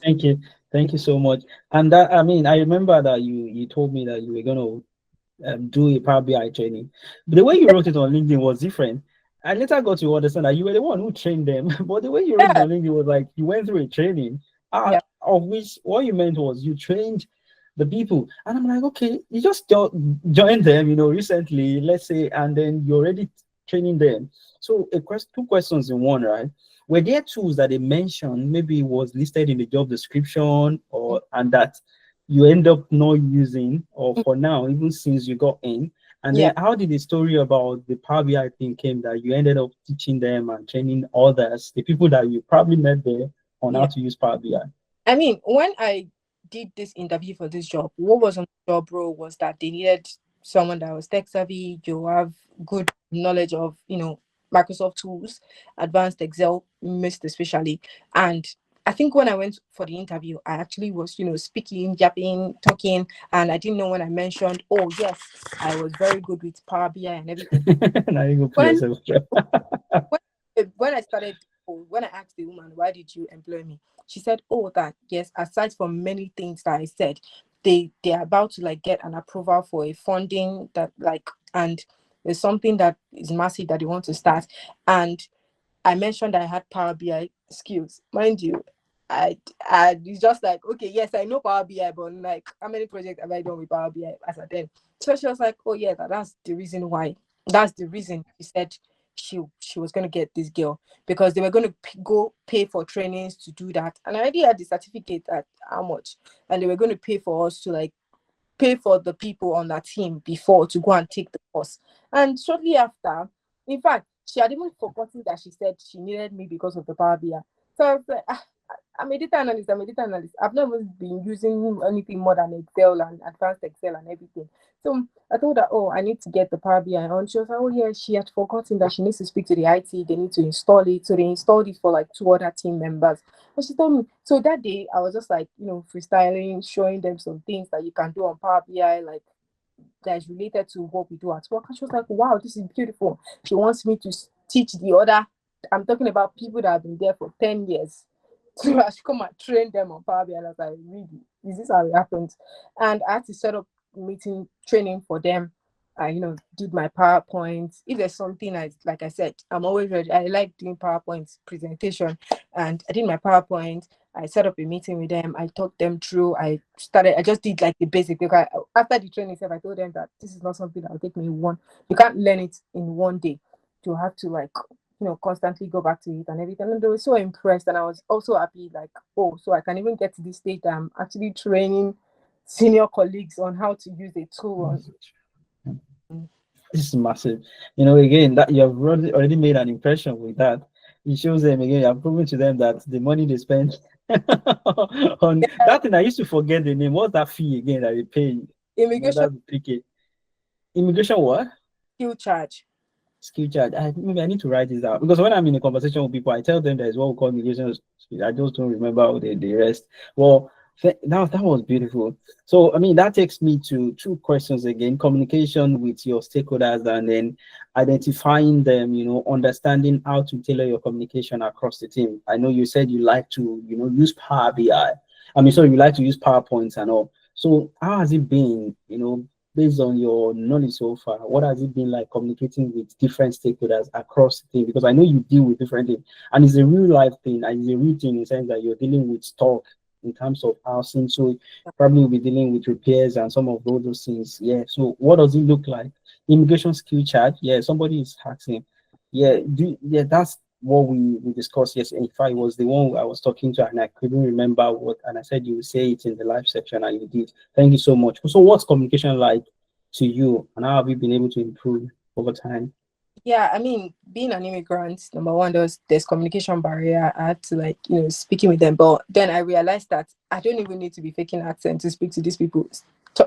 Thank you so much. And that, I mean, I remember that you told me that you were gonna do a Power BI training. But the way you wrote it on LinkedIn was different. I later got to understand that you were the one who trained them. But the way you wrote it yeah, on LinkedIn was like you went through a training, yeah, of which what you meant was you trained the people. And I'm like, okay, you just joined them, recently, let's say, and then you're already training them. So two questions in one, right? Were there tools that they mentioned, maybe it was listed in the job description, mm, or and that you end up not using, or mm, for now, even since you got in? And yeah, then how did the story about the Power BI thing came that you ended up teaching them and training others, the people that you probably met there, on how yeah. to use Power BI? I mean, when I did this interview for this job, what was on the job role was that they needed someone that was tech savvy, you have good knowledge of, Microsoft tools, advanced Excel, most especially. And I think when I went for the interview, I actually was, speaking, yapping, talking, and I didn't know when I mentioned, oh yes, I was very good with Power BI and everything. Now you go put When yourself. when when I started, oh, when I asked the woman, why did you employ me? She said, oh, that yes, aside from many things that I said, they're about to like get an approval for a funding that like, and There's something that is massive that they want to start. And I mentioned I had Power BI skills. Mind you, I it's just like, okay, yes, I know Power BI, but like, how many projects have I done with Power BI as a then? So she was like, oh yeah, that's the reason why. That's the reason she said she was going to get this girl, because they were going to go pay for trainings to do that. And I already had the certificate at how much, and they were going to pay for us to like pay for the people on that team before to go and take the course. And shortly after, in fact, she had even forgotten that she said she needed me because of the Power BI. So I was like, I'm a data analyst. I'm a data analyst. I've never been using anything more than Excel and advanced Excel and everything. So I told her, oh, I need to get the Power BI on. She was like, oh yeah, she had forgotten that she needs to speak to the IT. They need to install it. So they installed it for like two other team members. And she told me, so that day I was just like, freestyling, showing them some things that you can do on Power BI, like that is related to what we do at work. And she was like, wow, this is beautiful. She wants me to teach the other. I'm talking about people that have been there for 10 years. So I should come and train them on Power BI. And I was like, really? Is this how it happens? And I had to set up meeting training for them. I, did my PowerPoint. If there's something like I said, I'm always ready. I like doing PowerPoint presentation. And I did my PowerPoint. I set up a meeting with them. I talked them through. I just did like the basic, because after the training itself, I told them that this is not something that will take me one. You can't learn it in one day. You have to like, constantly go back to it and everything. And they were so impressed. And I was also happy, like, oh, so I can even get to this stage that I'm actually training senior colleagues on how to use a tool. This is massive. Again, that you have already made an impression with that. It shows them again, you have proven to them that the money they spend on Yeah, that thing. I used to forget the name. What's that fee again that they pay? immigration That's the ticket. Immigration what? skill charge. Skill charge. Maybe I need to write this out, because when I'm in a conversation with people, I tell them there's what we call immigration. I just don't remember the rest. Well, that was beautiful. So, I mean, that takes me to two questions again: communication with your stakeholders, and then identifying them. Understanding how to tailor your communication across the team. I know you said you like to, use Power BI. I mean, sorry, you like to use PowerPoints and all. So, how has it been? Based on your knowledge so far, what has it been like communicating with different stakeholders across the thing? Because I know you deal with different things, and it's a real life thing, and it's a real thing in the sense that you're dealing with stock in terms of housing. So probably you'll be dealing with repairs and some of those things. Yeah. So what does it look like? Immigration skill chart. Yeah. Somebody is asking. Yeah. That's what we discussed. Yes. In fact, it was the one I was talking to, and I couldn't remember what. And I said you would say it in the live section, and you did. Thank you so much. So, what's communication like to you, and how have you been able to improve over time? Yeah, I mean, being an immigrant, number one, there's communication barrier. I had to like, speaking with them, but then I realized that I don't even need to be faking accent to speak to these people.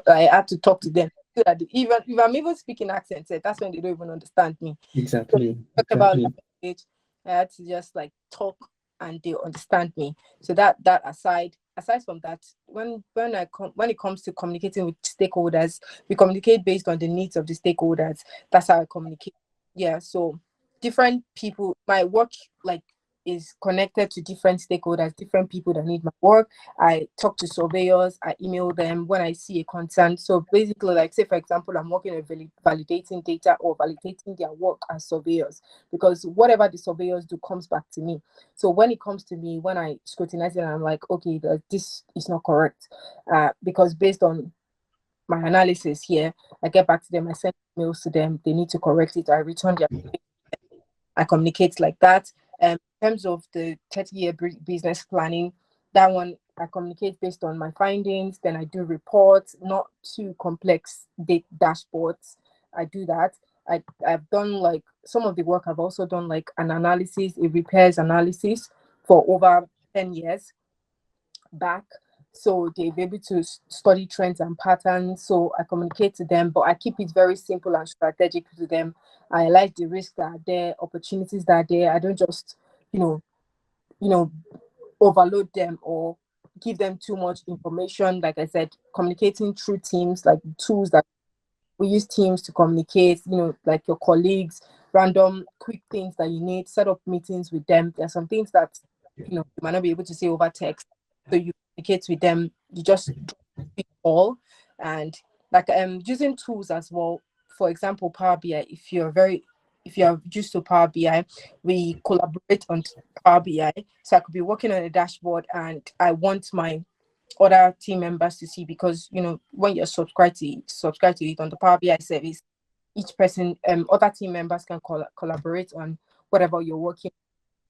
I had to talk to them so that even if I'm even speaking accents, that's when they don't even understand me. So Exactly. talk about Exactly. language. I had to just like talk and they understand me. So that aside from that, when it comes to communicating with stakeholders, we communicate based on the needs of the stakeholders. That's how I communicate. Yeah, so different people, my work like is connected to different stakeholders, different people that need my work. I talk to surveyors, I email them when I see a concern. So basically, like say for example, I'm working on validating data or validating their work as surveyors, because whatever the surveyors do comes back to me. So when it comes to me, when I scrutinize it, I'm like, okay, this is not correct, because based on my analysis here, I get back to them, I send emails to them, they need to correct it, I return their, I communicate like that. In terms of the 30-year business planning, that one I communicate based on my findings, then I do reports, not too complex dashboards. I do that. I've done like some of the work, I've also done like an analysis, a repairs analysis for over 10 years back. So they'll be able to study trends and patterns. So I communicate to them, but I keep it very simple and strategic to them. I like the risks that are there, opportunities that are there. I don't just, you know, you know, overload them or give them too much information. Like I said, communicating through teams, like tools that we use teams to communicate, like your colleagues, random quick things that you need, set up meetings with them. There are some things that, you might not be able to say over text. So you communicate with them, you just do it all. And like using tools as well for example, Power BI, if you're used to Power BI, we collaborate on Power BI. So I could be working on a dashboard and I want my other team members to see, because when you're subscribed to it on the Power BI service, each person, other team members can collaborate on whatever you're working.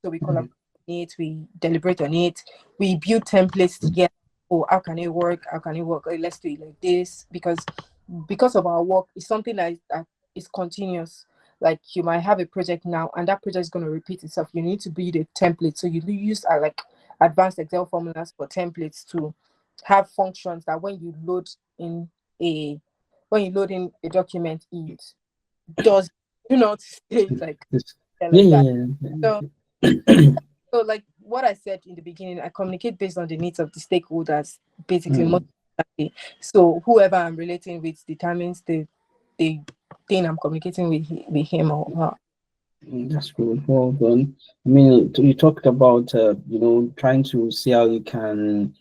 So we Mhm. collaborate on it, we deliberate on it, we build templates together. Oh, how can it work? How can it work? Let's do it like this, because of our work, it's something that is continuous. Like you might have a project now, and that project is going to repeat itself. You need to build a template. So you use like advanced Excel formulas for templates to have functions that a when you load in a document, it does say like This- yeah, Yeah, like that. So yeah, so yeah. so like what I said in the beginning, I communicate based on the needs of the stakeholders, basically most Mm. of the time. So whoever I'm relating with determines the thing I'm communicating with him or her. That's good. Well done. I mean, you talked about trying to see how you can.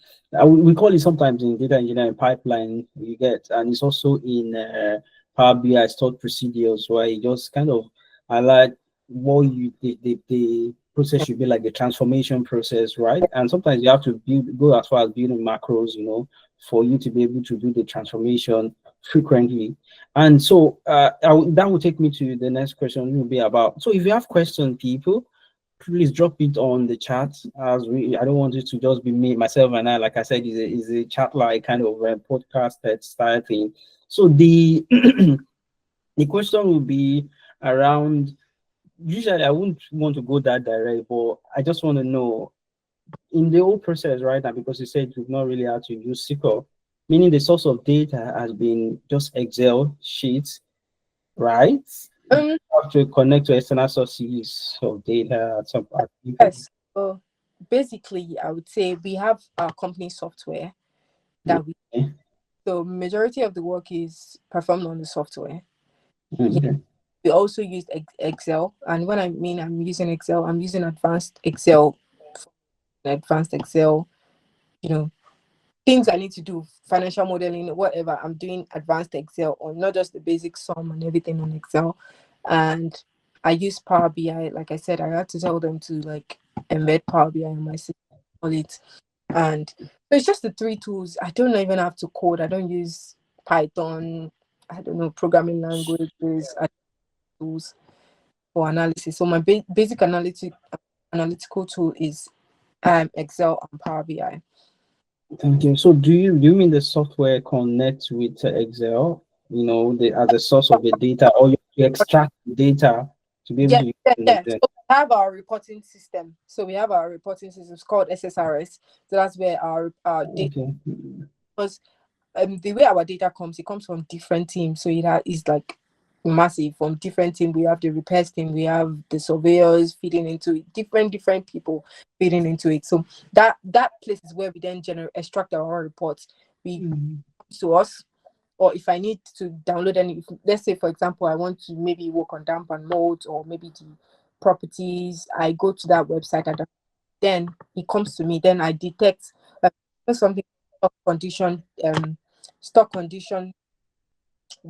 We call it sometimes in data engineering pipeline. You get, and it's also in Power BI stored procedures where you just kind of highlight what the process should be, like the transformation process, right? And sometimes you have to go as far as building macros, for you to be able to do the transformation frequently. And so that will take me to the next question will be about. So if you have questions, people, please drop it on the chat. I don't want it to just be me, myself, and I. Like I said, is a chat like kind of a podcast style thing. So the the question will be around. Usually, I wouldn't want to go that direct, but I just want to know in the whole process right now, because you said you've not really had to use SQL, meaning the source of data has been just Excel sheets, right? Um Have to connect to external sources of data at some point. yes. So basically I would say we have our company software that we Okay. so majority of the work is performed on the software. Yeah. Okay. We also use Excel, and when I mean I'm using Excel, I'm using advanced Excel, you know, things I need to do, financial modeling, whatever. I'm doing advanced Excel on, not just the basic sum and everything on Excel. And I use Power BI. Like I said, I had to tell them to like embed Power BI in my system, all it. And so it's just the three tools. I don't even have to code. I don't use Python. I don't know programming languages, tools for analysis. So my basic analytical tool is Excel and Power BI. Thank you. So do you mean the software connects with Excel, as a source of the data, or you extract the data to be able Yeah, to use yeah, it in yeah. Excel? So we have our reporting system. So we have our reporting system. It's called SSRS. So that's where our data, Okay. because the way our data comes, it comes from different teams. So is like massive from different teams. We have the repairs team, we have the surveyors feeding into it, different people feeding into it. So that place is where we then generate extract our own reports. We Mm. to us, or if I need to download any, let's say for example, I want to maybe work on damp and mold or maybe the properties, I go to that website and then it comes to me. Then I detect like something stock condition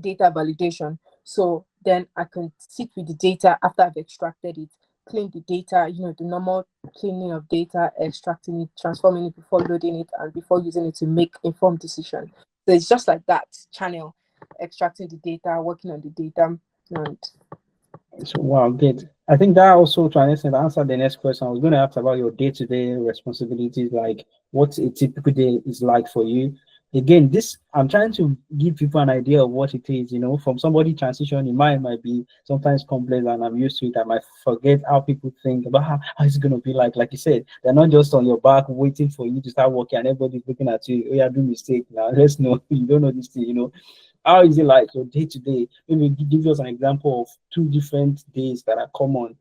data validation. So then I can sit with the data after I've extracted it, clean the data, the normal cleaning of data, extracting it, transforming it before loading it, and before using it to make informed decision. So it's just like that channel, extracting the data, working on the data, and So wow, good. I think that also to an extent answer the next question. I was going to ask about your day-to-day responsibilities, like what a typical day is like for you. Again, this I'm trying to give people an idea of what it is. From somebody transitioning, mine might be sometimes complex, and I'm used to it. I might forget how people think about how it's going to be like. Like you said, they're not just on your back waiting for you to start working, and everybody's looking at you. Oh, yeah, do mistake now. Let's know you don't know this thing. How is it like your day to day? Maybe give us an example of two different days that are common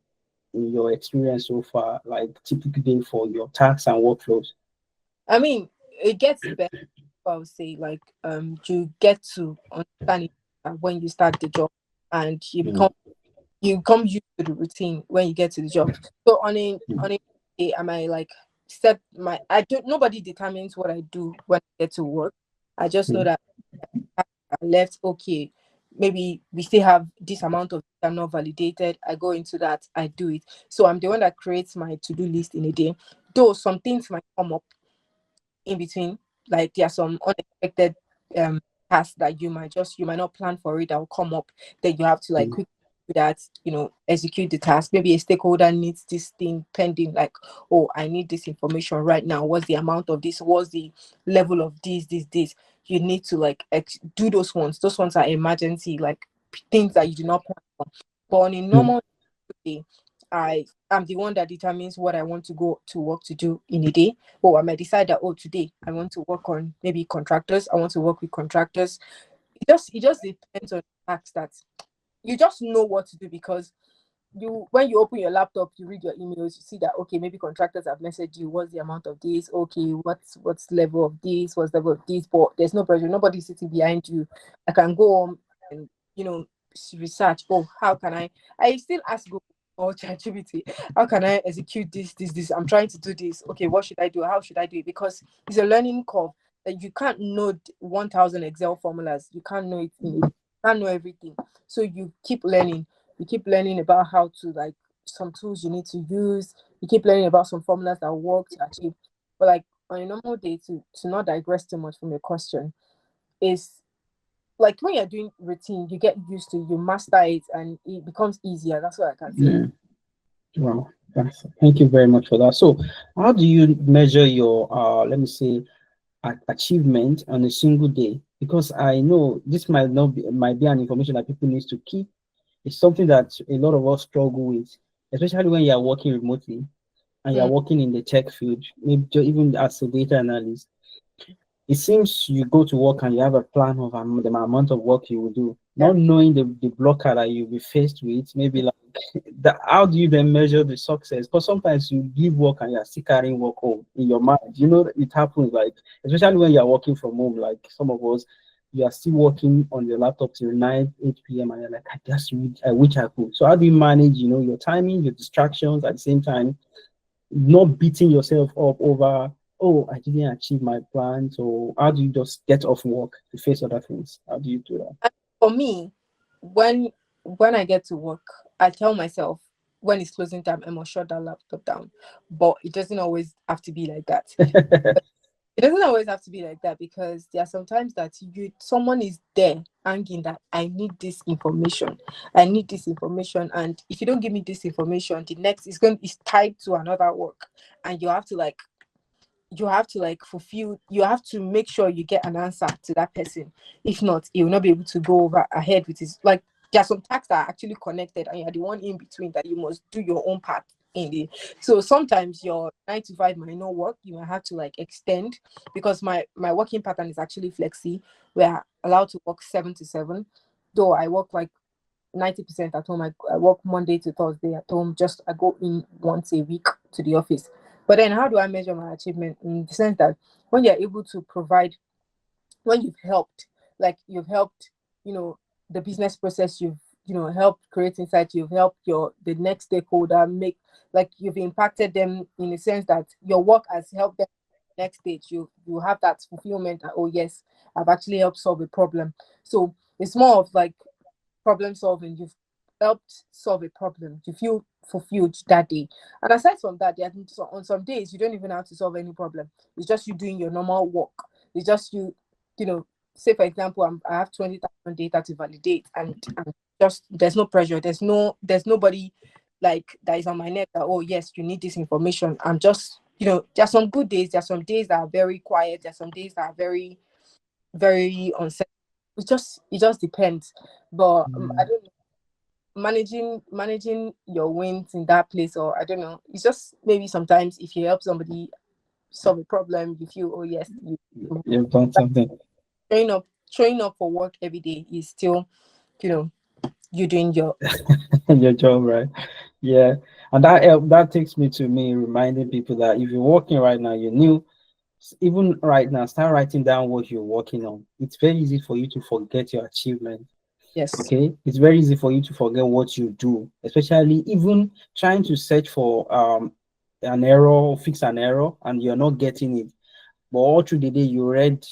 in your experience so far, like typical day for your tasks and workflows. I mean it gets better. I would say like you get to understand it when you start the job, and Mm, you become used to the routine when you get to the job. So on a day, I might like set my I don't nobody determines what I do when I get to work. I just know mm, that I left okay. maybe we still have this amount of data not validated. I go into that, I do it. So I'm the one that creates my to-do list in a day. Though some things might come up in between, like there are some unexpected um tasks that you might not plan for it that will come up. Then you have to like Mm. quickly do that, execute the task. Maybe a stakeholder needs this thing pending, like, oh, I need this information right now. What's the amount of this? What's the level of this? You need to like do those ones. Those ones are emergency, like things that you do not plan for. But on a Mm. normal day, I am the one that determines what I want to go to work to do in a day. Or I might decide that, oh, today I want to work on maybe contractors. I want to work with contractors. It just depends on the task that you just know what to do, because you when you open your laptop, you read your emails, you see that, okay, maybe contractors have messaged you, what's the amount of this, okay, what's level of this, what's level of this, but there's no pressure, nobody's sitting behind you. I can go on and research, oh, how can I still ask Google or ChatGPT, how can I execute this, I'm trying to do this, okay, what should I do, how should I do it? Because it's a learning curve that you can't know 1000 Excel formulas, you can't know it you can't know everything. So you keep learning about how to, like, some tools you need to use. You keep learning about some formulas that work to achieve. But like on a normal day, to not digress too much from your question, is like when you're doing routine, you get used to, you master it, and it becomes easier. That's what I can say. Mm. Wow. Thank you very much for that. So, how do you measure your, let me say, achievement on a single day? Because I know this might be an information that people need to keep. It's something that a lot of us struggle with, especially when you are working remotely and you are Mm, working in the tech field, maybe even as a data analyst. It seems you go to work and you have a plan of the amount of work you will do, yeah. not knowing the blocker that you'll be faced with. Maybe like how do you then measure the success? Because sometimes you give work and you're still carrying work home in your mind. You know, it happens, like, especially when you're working from home, like some of us, you are still working on your laptop till 9, 8 p.m. and you're like, I wish I could. So how do you manage, your timing, your distractions at the same time, not beating yourself up over, oh, I didn't achieve my plan? So how do you just get off work to face other things? How do you do And for me, when I get to work, I tell myself when it's closing time, I must shut that laptop down. But it doesn't always have to be like that. that? It doesn't always have to be like that, because there are sometimes that someone is there hanging that I need this information. I need this information. And if you don't give me this information, the next is tied to another work. And you have to fulfill, you have to make sure you get an answer to that person. If not, he will not be able to go over ahead with his, like, there are some tasks that are actually connected, and you're the one in between that you must do your own part in the. So sometimes your 9 to 5 might not work, you might have to like extend, because my working pattern is actually flexi. We're allowed to work 7 to 7, though I work like 90% at home. I work Monday to Thursday at home. Just I go in once a week to the office. But then how do I measure my achievement? In the sense that when you're able to provide, when you've helped, you know, the business process, you've, helped create insight, you've helped the next stakeholder make, like, you've impacted them in the sense that your work has helped them next stage. You have that fulfillment that, oh yes, I've actually helped solve a problem. So it's more of like problem solving. You've helped solve a problem. You feel fulfilled that day. And aside from that, on some days you don't even have to solve any problem. It's just you doing your normal work. It's just you know, say for example, I have 20,000 data to validate, and just there's no pressure. There's nobody like that is on my neck that, oh yes, you need this information. I'm just, there's some good days. There's some days that are very quiet. There's some days that are very, very uncertain. It just depends. But I don't know, managing your wins in that place, or I don't know. It's just maybe sometimes if you help somebody solve a problem, you feel, oh yes, You've done like something. showing up for work every day is still, you know, you doing your. Your job, right? Yeah. And that takes me reminding people that if you're working right now, you're new, even right now, start writing down what you're working on. It's very easy for you to forget your achievement. Yes. Okay, it's very easy for you to forget what you do, especially even trying to search for an error or fix an error and you're not getting it. But all through the day, you read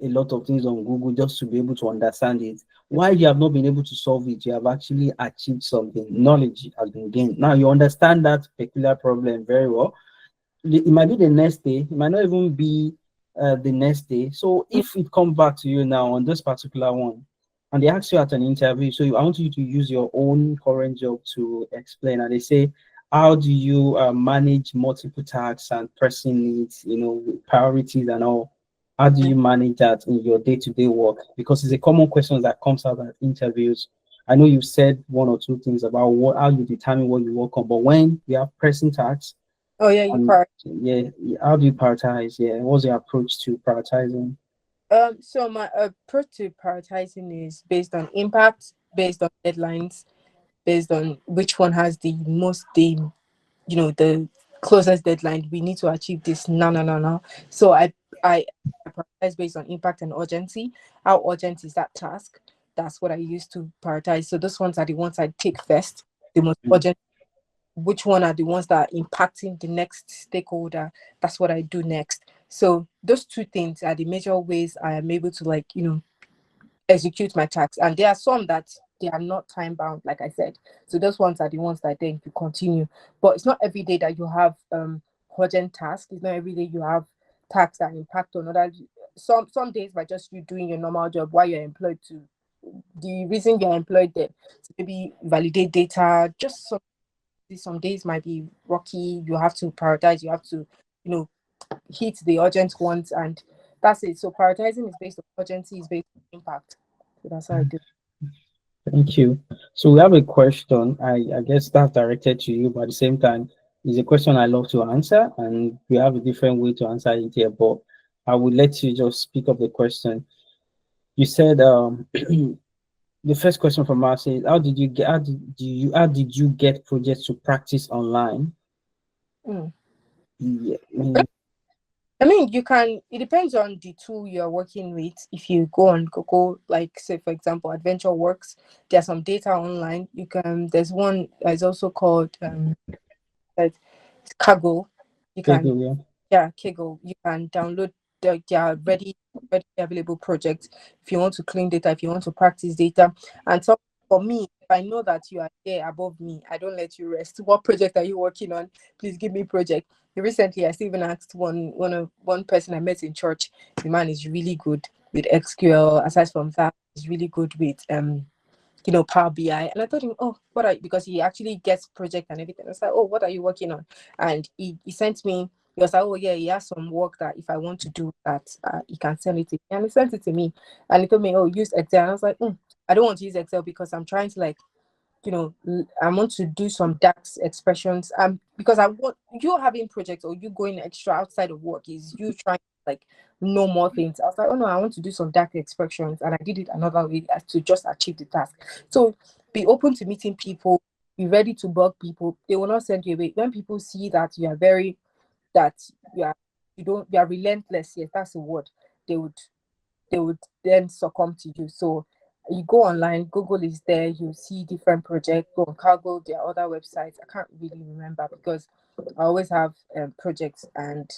a lot of things on Google just to be able to understand it. While you have not been able to solve it, you have actually achieved something. Knowledge has been gained. Now you understand that particular problem very well. It might be the next day, it might not even be the next day. So Mm. if it comes back to you now on this particular one, and they ask you at an interview, so I want you to use your own current job to explain, and they say, how do you manage multiple tasks and pressing needs, priorities and all? How do you manage that in your day-to-day work? Because it's a common question that comes out at interviews. I know you said one or two things about how you determine what you work on, but when you have pressing tasks, Oh yeah, you and part. yeah, how do you prioritize? Yeah, what's your approach to prioritizing? So my approach to prioritizing is based on impact, based on deadlines, based on which one has the closest deadline. We need to achieve this. No, no, no, no. So I prioritize based on impact and urgency. How urgent is that task? That's what I use to prioritize. So those ones are the ones I take first, the most urgent. Which one are the ones that are impacting the next stakeholder? That's what I do next. So those two things are the major ways I am able to execute my tasks. And there are some that they are not time bound, like I said. So those ones are the ones that then you continue. But it's not every day that you have urgent tasks. It's not every day you have tasks that impact on other. Some days by just you doing your normal job while you're employed to the reason you're employed there to maybe validate data. Just some days might be rocky. You have to prioritize. You have to, you know, hit the urgent ones, and that's it. So prioritizing is based on urgency, is based on impact. So that's how I do. Thank you. So we have a question. I guess that's directed to you, but at the same time, it's a question I love to answer, and we have a different way to answer it here. But I will let you just speak up the question. You said the first question from us is how did you get projects to practice online? Mm. Yeah, I mean, you can. It depends on the tool you're working with. If you go on Google, like say for example, Adventure Works, there's some data online. You can. There's one that's also called like Kaggle. You okay, can, yeah. yeah, Kaggle. You can download their ready available projects if you want to clean data, if you want to practice data. And so for me, if I know that you are there above me, I don't let you rest. What project are you working on? Please give me project. Recently, I still even asked one person I met in church. The man is really good with SQL. Aside from that, he's really good with Power BI. And I told him, oh, because he actually gets project and everything. I was like, oh, what are you working on? And he sent me, he was like, oh, yeah, he has some work that if I want to do that, he can send it to me. And he sent it to me. And he told me, oh, use Excel. And I was like, I don't want to use Excel because I'm trying to I want to do some DAX expressions. Because I want you having projects or you going extra outside of work is you trying to know more things. I was like, oh no, I want to do some DAX expressions, and I did it another way to just achieve the task. So be open to meeting people, be ready to bug people. They will not send you away. When people see that you are that you are you are relentless, yes, that's the word. They would they would then succumb to you. So you go online, Google is there, you see different projects, go on Cargo, there are other websites. I can't really remember because I always have projects and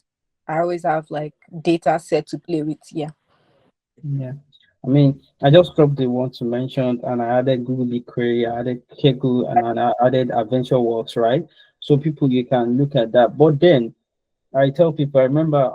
I always have data set to play with. Yeah. Yeah. I mean, I just dropped the one to mention and I added Google BigQuery, I added Kaggle, and I added Adventure Works, right? So people you can look at that. But then I tell people, I remember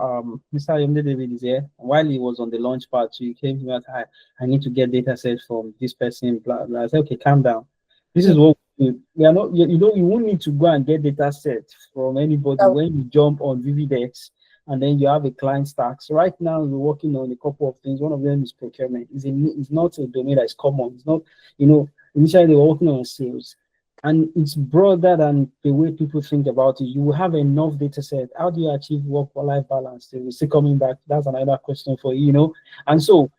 Mr. Yomde David is here. While he was on the launch pad, so he came to me and said, I need to get data sets from this person, blah blah. I said, okay, calm down. This is Mm. what we are not you won't need to go and get data sets from anybody So, when you jump on Vividex and then you have a client stack. So right now we're working on a couple of things. One of them is procurement. It's not a domain that is common. It's not, initially they were working on sales and it's broader than the way people think about it. You will have enough data set. How do you achieve work-life balance? They will still coming back. That's another question for you. And so,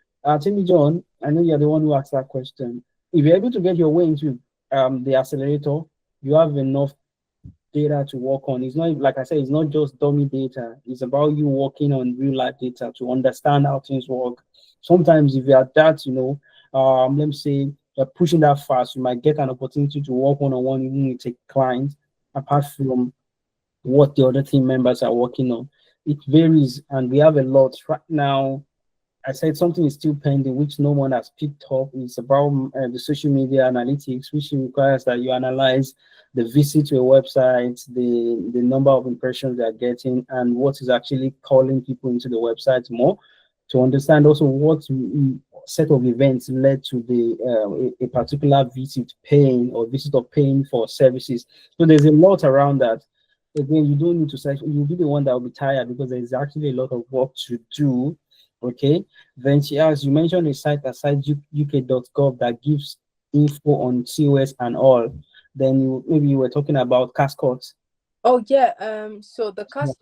Timmy John, I know you're the one who asked that question. If you're able to get your way into the accelerator, you have enough data to work on. It's not like I said, it's not just dummy data. It's about you working on real life data to understand how things work. Sometimes if you are that, let me say you're pushing that fast, you might get an opportunity to work one-on-one even with a client, apart from what the other team members are working on. It varies, and we have a lot right now. I said something is still pending, which no one has picked up. It's about the social media analytics, which requires that you analyze the visit to a website, the number of impressions they are getting, and what is actually calling people into the website more, to understand also what set of events led to the a particular visit paying or visitor paying for services. So there's a lot around that. Again, you don't need to search. You'll be the one that will be tired because there's actually a lot of work to do. Okay. Then she asks, you mentioned a site aside uk.gov that gives info on COS and all. Then maybe you were talking about Cascots. Oh yeah. So the cost.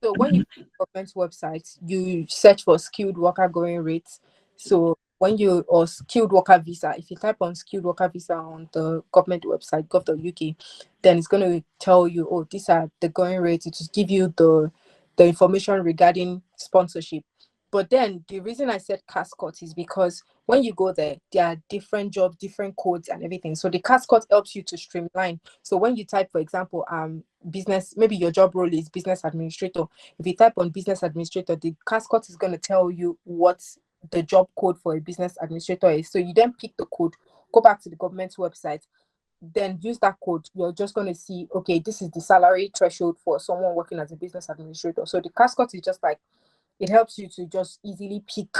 So when you go to government website, you search for skilled worker going rates. So when you or skilled worker visa, if you type on skilled worker visa on the government website, gov.uk, then it's going to tell you, oh, these are the going rates. It will give you the information regarding sponsorship. But then the reason I said Cascot is because when you go there, there are different jobs, different codes, and everything. So the Cascot helps you to streamline. So when you type, for example, business, maybe your job role is business administrator. If you type on business administrator, the Cascot is going to tell you what the job code for a business administrator is. So you then pick the code, go back to the government's website, then use that code. You're just going to see, okay, this is the salary threshold for someone working as a business administrator. So the Cascot is just like, it helps you to just easily pick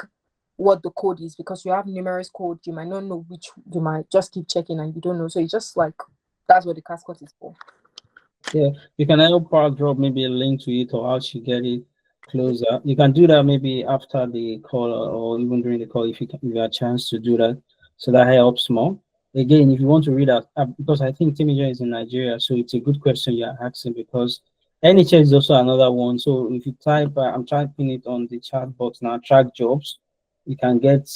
what the code is, because you have numerous codes. You might not know which, you might just keep checking and you don't know. So it's just like, that's what the Cascot is for. Yeah, you can help her drop maybe a link to it or how she get it closer. You can do that maybe after the call or even during the call if if you have a chance to do that. So that helps more. Again, if you want to read out, because I think Timijo is in Nigeria, so it's a good question you're asking because NHS is also another one. So if you type, I'm typing it on the chat box now, track jobs, you can get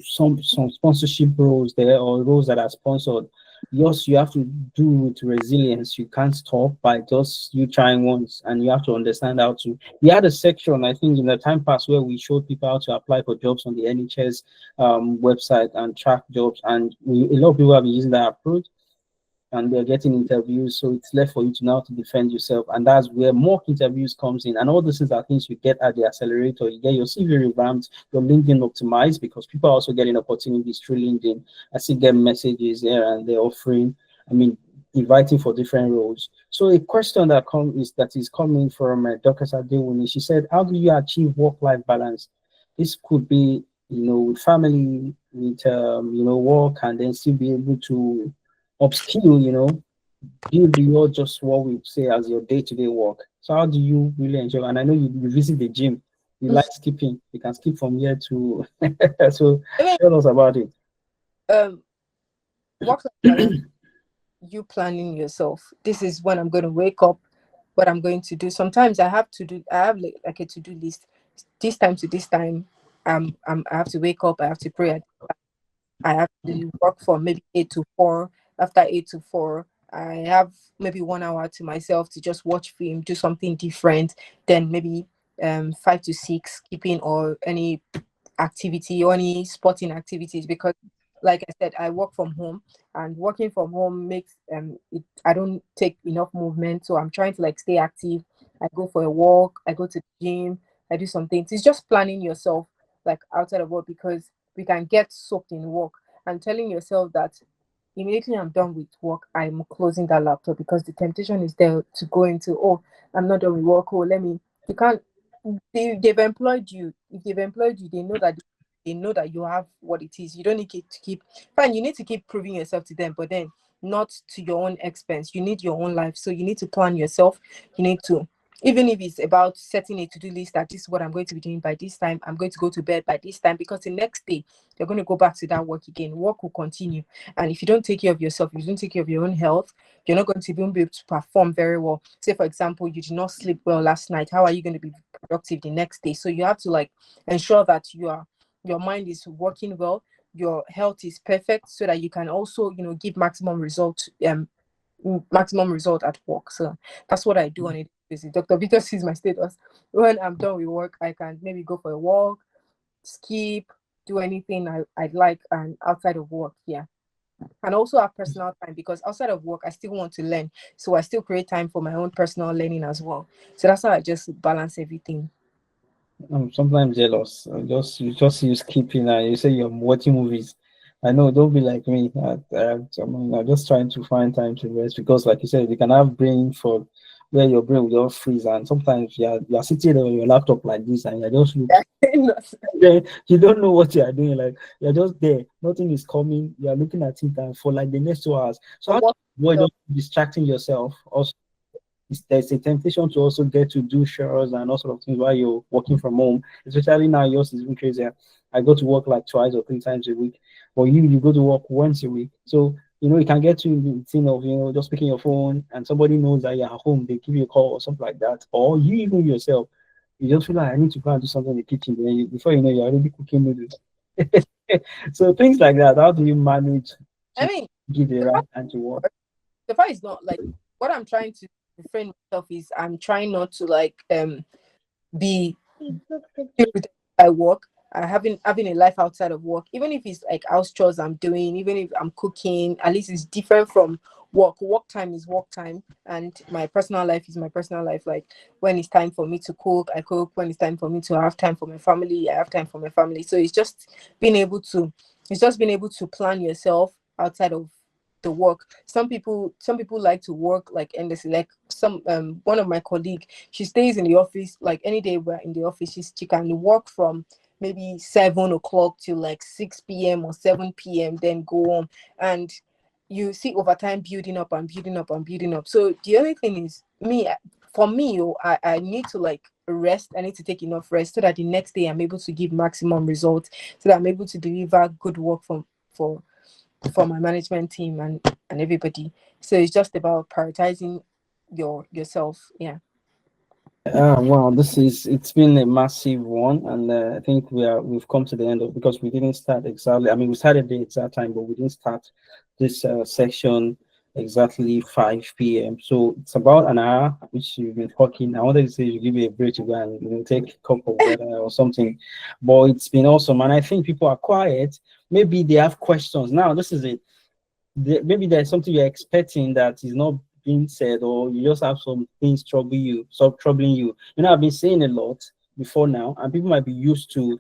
some sponsorship roles there or roles that are sponsored. Yes, you have to do with resilience. You can't stop by just you trying once, and you have to understand how to. We had a section, I think, in the time past where we showed people how to apply for jobs on the NHS website and track jobs, and a lot of people have been using that approach and they're getting interviews. So it's left for you to now to defend yourself. And that's where mock interviews comes in. And all these things are things you get at the accelerator. You get your CV revamped, your LinkedIn optimized because people are also getting opportunities through LinkedIn. I see get messages there and they're offering, I mean, inviting for different roles. So a question that is coming from Dr. Sadewuni. She said, how do you achieve work-life balance? This could be, with family, with work, and then still be able to upskill, build beyond just what we say as your day-to-day work. So how do you really enjoy? And I know you visit the gym. You like skipping. You can skip from here to so Even tell us about it. um work-life balance, you planning yourself. This is when I'm going to wake up, what I'm going to do. Sometimes I have like a to-do list. This time to this time, I have to wake up, I have to pray, I have to work from maybe 8 to 4. After 8 to 4, I have maybe 1 hour to myself to just watch film, do something different. Then maybe 5 to 6 keeping or any activity or any sporting activities, because like I said, I work from home, and working from home makes I don't take enough movement, so I'm trying to like stay active. I go for a walk, I go to the gym, I do some things. It's just planning yourself like outside of work, because we can get soaked in work and telling yourself that immediately I'm done with work, I'm closing that laptop, because the temptation is there to go into, oh, I'm not done with work. Oh, let me. You can't. They've employed you. If they've employed you, they know that you have what it is. You don't need to keep. Fine, you need to keep proving yourself to them, but then not to your own expense. You need your own life, so you need to plan yourself. You need to, even if it's about setting a to-do list, that this is what I'm going to be doing by this time. I'm going to go to bed by this time, because the next day you're going to go back to that work again. Work will continue. And if you don't take care of yourself, if you don't take care of your own health, you're not going to even be able to perform very well. Say, for example, you did not sleep well last night. How are you going to be productive the next day? So you have to like ensure that your mind is working well, your health is perfect, so that you can also, give maximum result at work. So that's what I do on a daily basis. Dr. Victor sees my status. When I'm done with work, I can maybe go for a walk, skip, do anything I'd like, and outside of work, yeah. And also have personal time, because outside of work I still want to learn. So I still create time for my own personal learning as well. So that's how I just balance everything. I'm sometimes jealous. You just use keeping and you say you're watching movies. I know, don't be like me. I'm just trying to find time to rest because, like you said, you can have brain for where your brain will just freeze, and sometimes you're sitting there on your laptop like this, and you're just looking. Then you don't know what you are doing. Like you're just there, nothing is coming. You are looking at it, and for like the next 2 hours. So Or how do what? you avoid just distracting yourself? Also, there's a temptation to also get to do chores and all sort of things while you're working from home. Especially now, yours is even crazier. I go to work like twice or 3 times a week, but you go to work once a week. So you can get to the thing of just picking your phone and somebody knows that you're at home, they give you a call or something like that, or you even yourself, you just feel like I need to go and do something in the kitchen. Then before you know, you're already cooking noodles. So things like that. How do you manage I to mean, give the the right fact, time to work? the fact is not like what I'm trying to refrain myself is I'm trying not to like be filled with I work. Having a life outside of work, even if it's like house chores I'm doing, even if I'm cooking, at least it's different from work. Work time is work time, and my personal life is my personal life. Like when it's time for me to cook, I cook. When it's time for me to have time for my family, I have time for my family. So being able to, it's just being able to plan yourself outside of the work. Some people like to work like endlessly. Like one of my colleague, she stays in the office like any day we're in the office. She can work from maybe 7 o'clock till like 6 p.m. or 7 p.m. then go home, and you see overtime building up and building up and building up. So the only thing is me, for me, I need to like rest. I need to take enough rest so that the next day I'm able to give maximum results, so that I'm able to deliver good work for my management team and everybody. So it's just about prioritizing yourself. Yeah. Wow, it's been a massive one, and I think we've come to the end of because we didn't start exactly. I mean, we started the exact time, but we didn't start this section exactly 5 p.m. So it's about an hour, which you've been talking. I wanted to say you give you a break to go and take a cup of water or something, but it's been awesome, and I think people are quiet. Maybe they have questions. Now, this is it. Maybe there's something you're expecting that is not being said, or you just have some things troubling you. I've been saying a lot before now, and people might be used to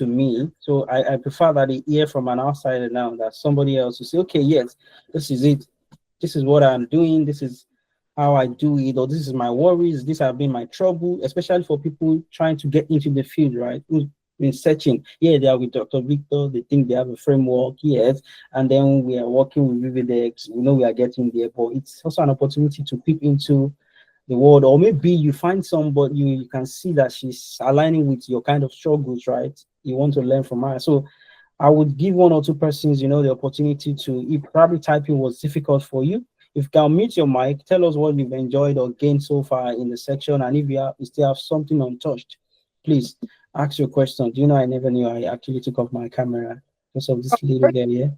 me. So I prefer that they hear from an outsider now, that somebody else will say, okay, yes, this is it. This is what I'm doing. This is how I do it, or this is my worries. These have been my trouble, especially for people trying to get into the field, right? Who's been searching. Yeah, they are with Dr. Victor. They think they have a framework, yes. And then we are working with Vividex. We know we are getting there, but it's also an opportunity to peep into the world, or maybe you find somebody you can see that she's aligning with your kind of struggles, right? You want to learn from her. So I would give one or two persons, the opportunity to, if probably typing was difficult for you, if you can mute your mic, tell us what you've enjoyed or gained so far in the section. And if you still have something untouched, please ask your question. Do you know, I never knew I actually took off my camera because of this little girl here.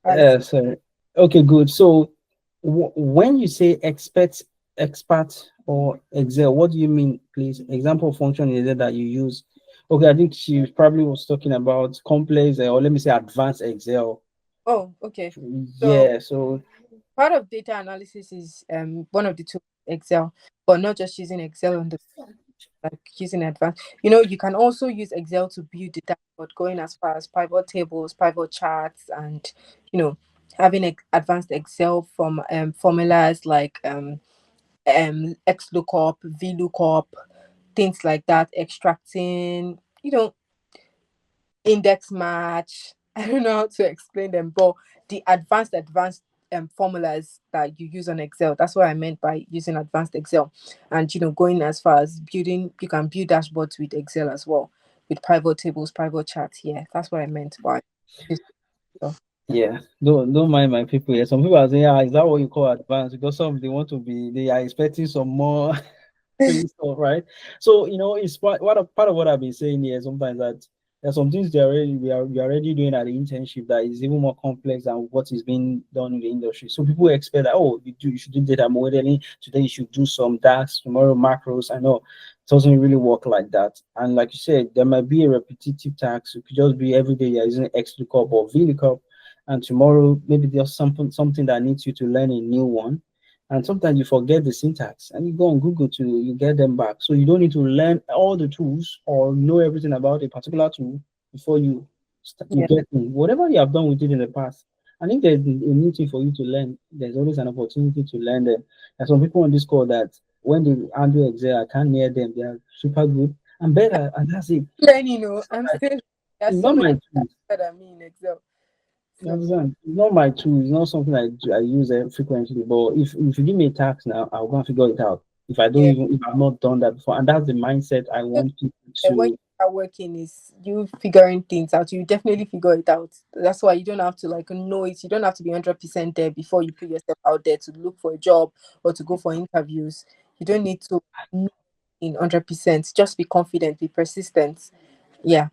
I see. Sorry. Okay, good. So when you say expert or Excel, what do you mean, please? Example function is it that you use? Okay, I think she probably was talking about complex, or let me say advanced Excel. Oh, okay. So Yeah, so part of data analysis is one of the tools, Excel, but not just using Excel on the like using advanced. You can also use Excel to build data, but going as far as pivot tables, pivot charts, and you know having advanced Excel from formulas like XLOOKUP, VLOOKUP, things like that, extracting, index match. I don't know how to explain them, but the advanced formulas that you use on Excel. That's what I meant by using advanced Excel. And going as far as building, you can build dashboards with Excel as well, with pivot tables, pivot charts. Yeah, that's what I meant by this stuff. yeah, don't mind my people here. Some people are saying, is that what you call advanced? Because some they are expecting some more crazy stuff, right? So it's part of what I've been saying here. Sometimes that there's some things we are already doing at the internship that is even more complex than what is being done in the industry. So people expect that, oh, you should do data modeling today. You should do some DAX tomorrow, macros. I know it doesn't really work like that. And like you said, there might be a repetitive task. It could just be every day you're using XLOOKUP or VLOOKUP, and tomorrow maybe there's something that needs you to learn a new one. and sometimes you forget the syntax and you go on Google to you get them back. So you don't need to learn all the tools or know everything about a particular tool before you Yeah. get in. Whatever you have done with it in the past. I think there's a new thing for you to learn. There's always an opportunity to learn them. There's some people on this call that when they handle Excel, I can't near them. They are super good and better, and that's it. Learning, I'm still there's It's so not many my that tool. better than me in Excel. You So understand? It's not my tool. It's not something I use frequently. But if you give me a task now, I'll go and figure it out. yeah. If I've not done that before, and that's the mindset I want people When you to. start working is you figuring things out. You definitely figure it out. That's why you don't have to like know it. You don't have to be 100% there before you put yourself out there to look for a job or to go for interviews. You don't need to know in 100%. Just be confident, be persistent. Yeah.